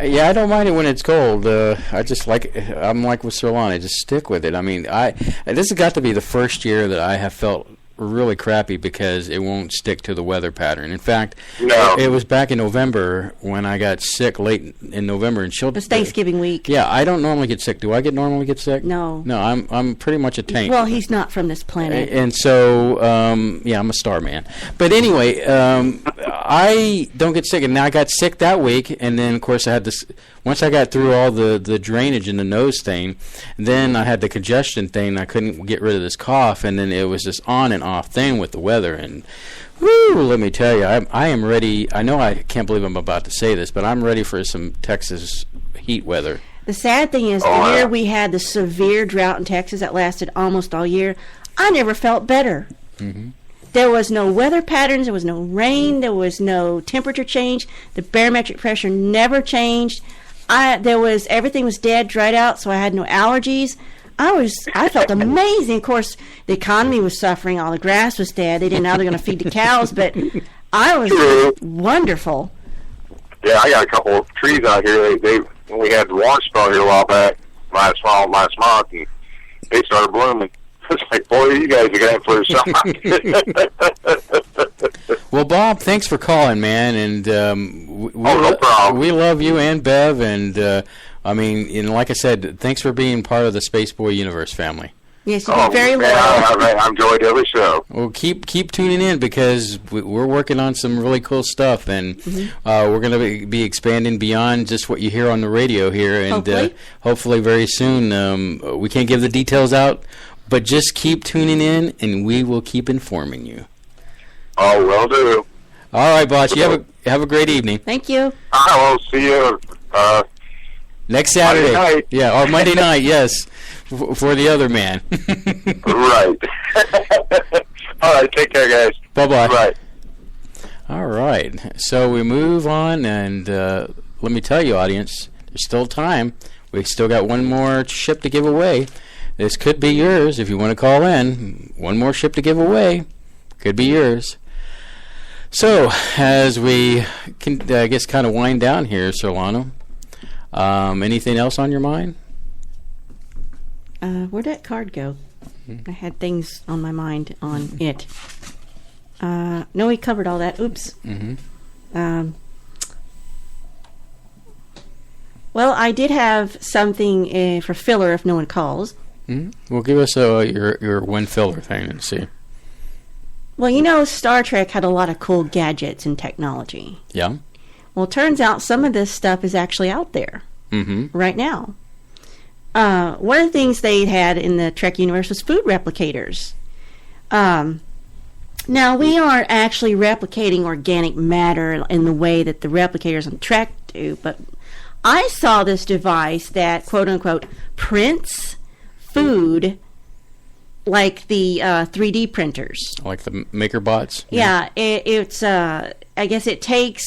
yeah, I don't mind it when it's cold. I'm like with Surlana, just stick with it. I mean, this has got to be the first year that I have felt really crappy because it won't stick to the weather pattern. In fact, it was back in November when I got sick late in November, and It was Thanksgiving week. Yeah, I don't normally get sick. Do I normally get sick? No. No, I'm pretty much a tank. Well, he's not from this planet. And so, I'm a star man. But anyway, I don't get sick. And now I got sick that week, and then, of course, I had this. Once I got through all the drainage in the nose thing, then I had the congestion thing. I couldn't get rid of this cough, and then it was this on and off thing with the weather. And whoo, let me tell you, I am ready. I know I can't believe I'm about to say this, but I'm ready for some Texas heat weather. The sad thing is, the year we had the severe drought in Texas that lasted almost all year, I never felt better. Mm-hmm. There was no weather patterns. There was no rain. There was no temperature change. The barometric pressure never changed. Everything was dead, dried out, so I had no allergies. I felt amazing. Of course, the economy was suffering. All the grass was dead. They didn't know they were going to feed the cows, but I was wonderful. Yeah, I got a couple of trees out here. When we had the warm spell here a while back, last month, and they started blooming. It's like, boy, you guys are going for a shot. Well, Bob, thanks for calling, man, and no problem. We love you and Bev, and I mean, like I said, thanks for being part of the Spaceboy Universe family. Yes, you've been very loyal. I enjoyed every show. Well, keep tuning in because we're working on some really cool stuff, and we're going to be expanding beyond just what you hear on the radio here, and hopefully very soon. We can't give the details out, but just keep tuning in, and we will keep informing you. Oh, will do. All right, boss. You have a great evening. Thank you. I will see you next Saturday. Monday night. Yeah, or Monday night. Yes, for the other man. Right. All right. Take care, guys. Bye-bye. Right. All right. So we move on, and let me tell you, audience, there's still time. We still got one more ship to give away. This could be yours if you want to call in. One more ship to give away. Could be yours. So, as we can, I guess, kind of wind down here, Surlana, anything else on your mind? Where'd that card go? I had things on my mind on it. No, we covered all that. Oops. Well, I did have something for filler if no one calls. Well, give us your one filler thing and see. Well, you know, Star Trek had a lot of cool gadgets and technology. Yeah. Well, it turns out some of this stuff is actually out there right now. One of the things they had in the Trek universe was food replicators. Now, we aren't actually replicating organic matter in the way that the replicators on Trek do, but I saw this device that, quote-unquote, prints food like the 3D printers. Like the MakerBots? Yeah, it's I guess it takes,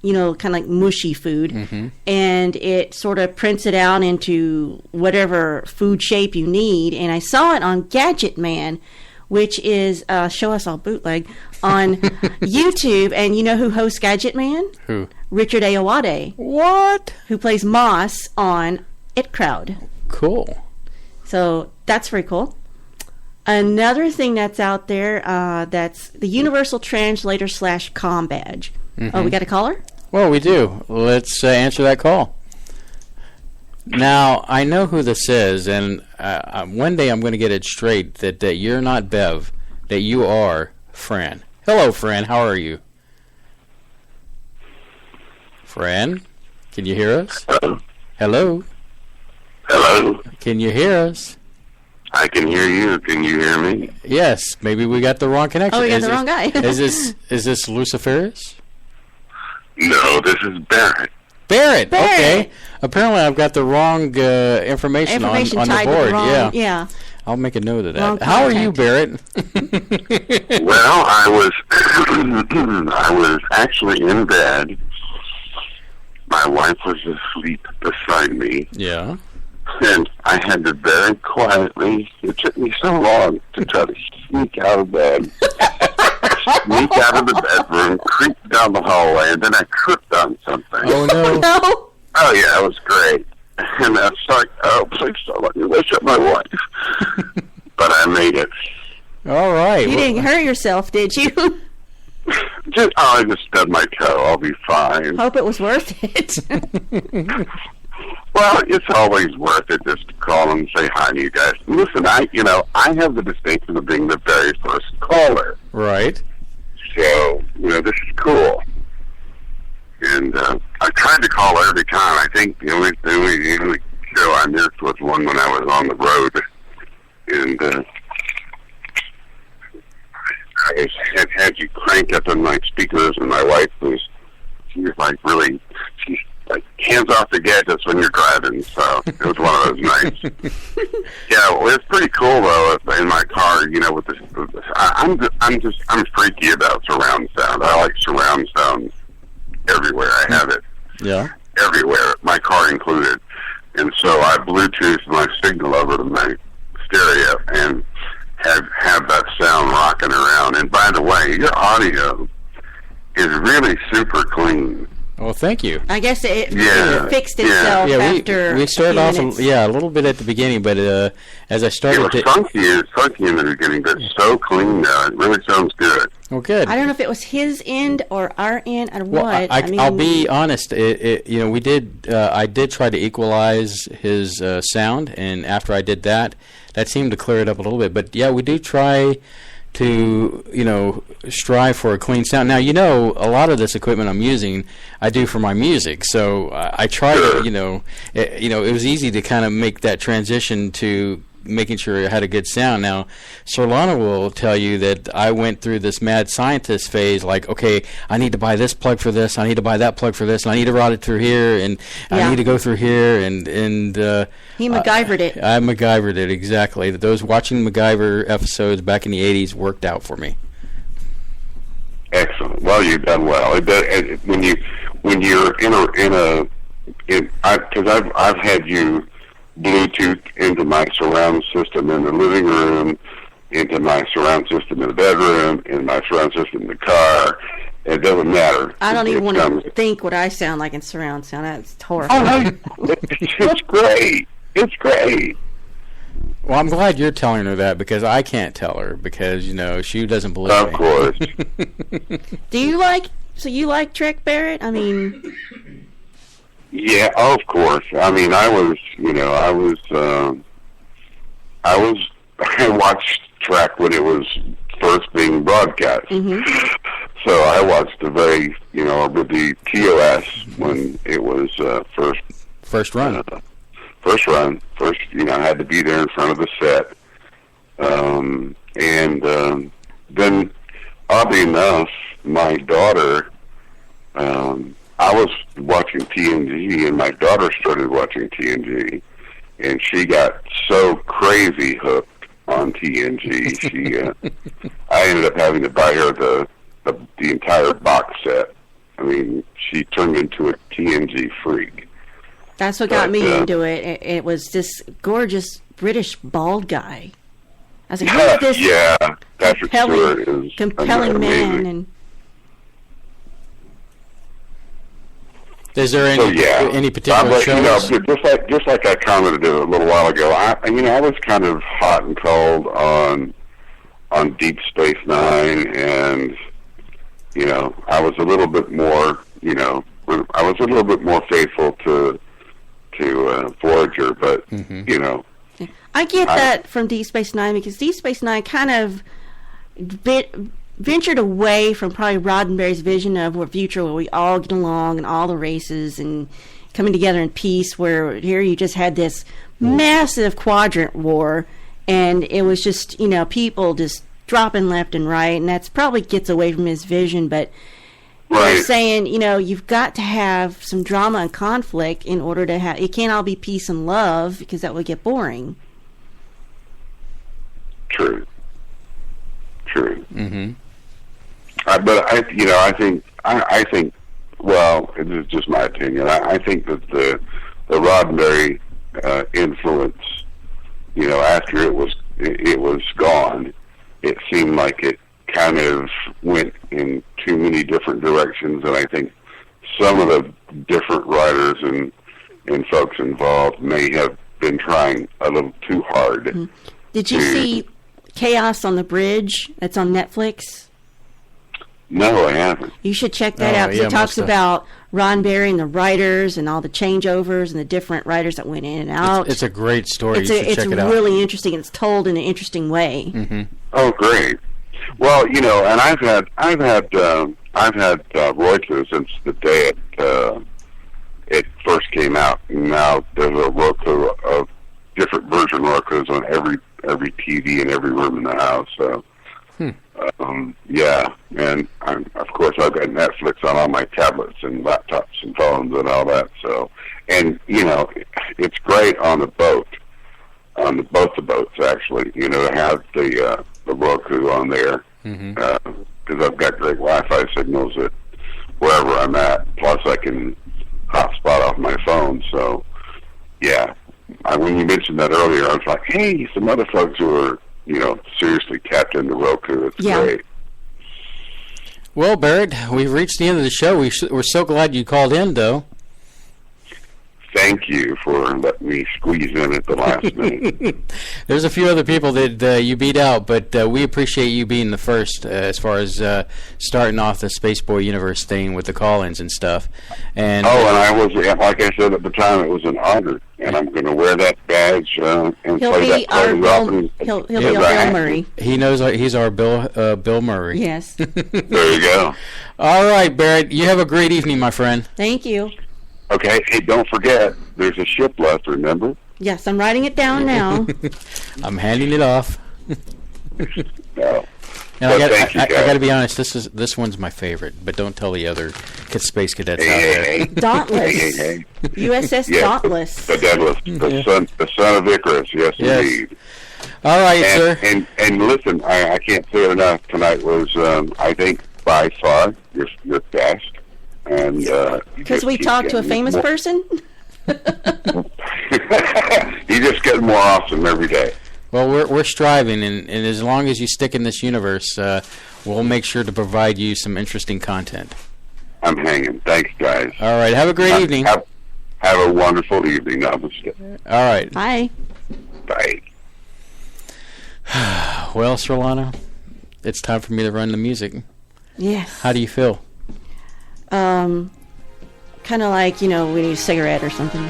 you know, kind of like mushy food, and it sort of prints it out into whatever food shape you need. And I saw it on Gadget Man, which is Show Us All Bootleg, on YouTube. And you know who hosts Gadget Man? Who? Richard Ayoade. What? Who plays Moss on It Crowd. Cool. So that's very cool. Another thing that's out there, that's the Universal Translator / Com badge. Oh, we got a caller? Well, we do. Let's answer that call. Now, I know who this is, and one day I'm going to get it straight that you're not Bev, that you are Fran. Hello, Fran. How are you? Fran, can you hear us? Hello. Hello. Can you hear us? I can hear you. Can you hear me? Yes. Maybe we got the wrong connection. Oh, we got the wrong guy. is this Luciferus? No, this is Barrett. Barrett. Okay. Apparently, I've got the wrong information on the board. Yeah. I'll make a note of that. How are you, Barrett? Well, I was actually in bed. My wife was asleep beside me. Yeah. And I had to very quietly, it took me so long to try to sneak out of bed, sneak out of the bedroom, creep down the hallway, and then I tripped on something. Oh, no. No. Oh, yeah, it was great. And I was like, oh, please don't let me wake up my wife. But I made it. All right. You didn't hurt yourself, did you? I just stubbed my toe. I'll be fine. Hope it was worth it. Well, it's always worth it just to call and say hi to you guys. Listen, I have the distinction of being the very first caller. Right. So, this is cool. And I tried to call every time. I think the only show I missed was one when I was on the road. And I had you crank up on my speakers, and my wife she was like really, she's like hands off the gadgets when you're driving. So it was one of those nights. Yeah, well, it's pretty cool though. In my car, with this, I'm freaky about surround sound. I like surround sound everywhere. I have it. Yeah. Everywhere, my car included. And so I Bluetooth my signal over to my stereo and have that sound rocking around. And by the way, your audio is really super clean. Well, thank you. I guess it fixed itself after we started off a little bit at the beginning, but as I started it was funky in the beginning, but so clean now. It really sounds good. Well, good. I don't know if it was his end or our end or what. I'll be honest. We did. I did try to equalize his sound, and after I did that seemed to clear it up a little bit. But yeah, we do try to strive for a clean sound. Now a lot of this equipment I'm using I do for my music, so I try to it was easy to kind of make that transition to making sure I had a good sound. Now Surlana will tell you that I went through this mad scientist phase, like, okay, I need to buy this plug for this, I need to buy that plug for this, and I need to route it through here, and I need to go through here, and he MacGyvered it. I MacGyvered it, exactly. Those watching MacGyver episodes back in the 80s worked out for me. Excellent. Well, you've done well. When you're because I've had you Bluetooth into my surround system in the living room, into my surround system in the bedroom, in my surround system in the car. It doesn't matter. I don't even want to think what I sound like in surround sound. That's horrible. Oh, no, it's great. It's great. Well, I'm glad you're telling her that, because I can't tell her, because she doesn't believe me. Of course. Do you like Trek, Barrett? I mean, yeah, of course. I mean, I watched Trek when it was first being broadcast. Mm-hmm. So I watched with the TOS when it was first run. I had to be there in front of the set. Then, oddly enough, my daughter, I was watching TNG, and my daughter started watching TNG, and she got so crazy hooked on TNG. I ended up having to buy her the entire box set. I mean, she turned into a TNG freak. That's what got me into it. It was this gorgeous British bald guy. I was like, look at this compelling man. And is there any particular shows? Just like I commented a little while ago, I was kind of hot and cold on Deep Space Nine, and I was a little bit more faithful to Voyager, but I get that from Deep Space Nine, because Deep Space Nine kind of ventured away from probably Roddenberry's vision of a future where we all get along and all the races and coming together in peace, where here you just had this massive quadrant war, and it was just people just dropping left and right, and that's probably gets away from his vision. But they're saying, you've got to have some drama and conflict in order to have. It can't all be peace and love, because that would get boring. True. Mm-hmm. But I think. Well, it is just my opinion. I think that the Roddenberry influence, after it was gone, it seemed like it kind of went in too many different directions, and I think some of the different writers and folks involved may have been trying a little too hard. Mm-hmm. Did you see Chaos on the Bridge? That's on Netflix. No, I haven't. You should check that out, because it talks about Roddenberry and the writers and all the changeovers and the different writers that went in and out. It's a great story. You should check it out. It's really interesting, and it's told in an interesting way. Mm-hmm. Oh, great. Well, and I've had Roku since the day it first came out. Now there's a Roku of different version Rokus on every TV in every room in the house. So. And of course I've got Netflix on all my tablets and laptops and phones and all that. So, and it's great on the boat, both the boats actually. To have the Roku on there, because I've got great Wi-Fi signals at wherever I'm at. Plus I can hotspot off my phone. So, yeah, when you mentioned that earlier, I was like, hey, some other folks who are, seriously tapped into Roku. It's great. Well, Barrett, we've reached the end of the show. We're so glad you called in, though. Thank you for letting me squeeze in at the last minute. There's a few other people that you beat out, but we appreciate you being the first as far as starting off the Spaceboy Universe thing with the call-ins and stuff. And I was, like I said at the time, it was an honor, and I'm going to wear that badge and play that card often. He'll be our Bill Murray. He knows he's our Bill Murray. Yes. There you go. All right, Barrett, you have a great evening, my friend. Thank you. Okay, hey, don't forget, there's a ship left, remember? Yes, I'm writing it down now. I'm handing it off. No. Now, I got to be honest, this one's my favorite, but don't tell the other space cadets out there. Dauntless. USS Dauntless. The Daedalus, the son of Icarus, yes, indeed. All right, sir. And listen, I can't say it enough, tonight was, I think, by far, your best. And because we talked to a famous person? You just get more awesome every day. Well, we're striving, and as long as you stick in this universe, we'll make sure to provide you some interesting content. I'm hanging. Thanks, guys. All right. Have a great evening. Have a wonderful evening. Namaste. All right. Bye. Bye. Well, Surlana, it's time for me to run the music. Yes. How do you feel? Kind of like, we need a cigarette or something.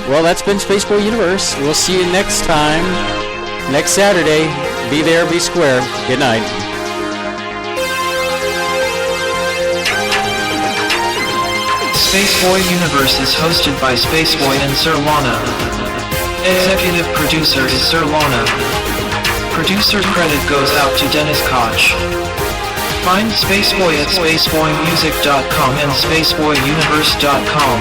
Well, that's been Spaceboy Universe. We'll see you next time, next Saturday. Be there, be square. Good night. Spaceboy Universe is hosted by Spaceboy and Surlana. Executive producer is Surlana. Producer credit goes out to Dennis Koch. Find Spaceboy at spaceboymusic.com and spaceboyuniverse.com.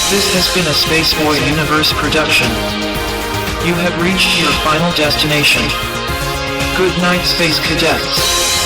This has been a Spaceboy Universe production. You have reached your final destination. Good night, Space Cadets.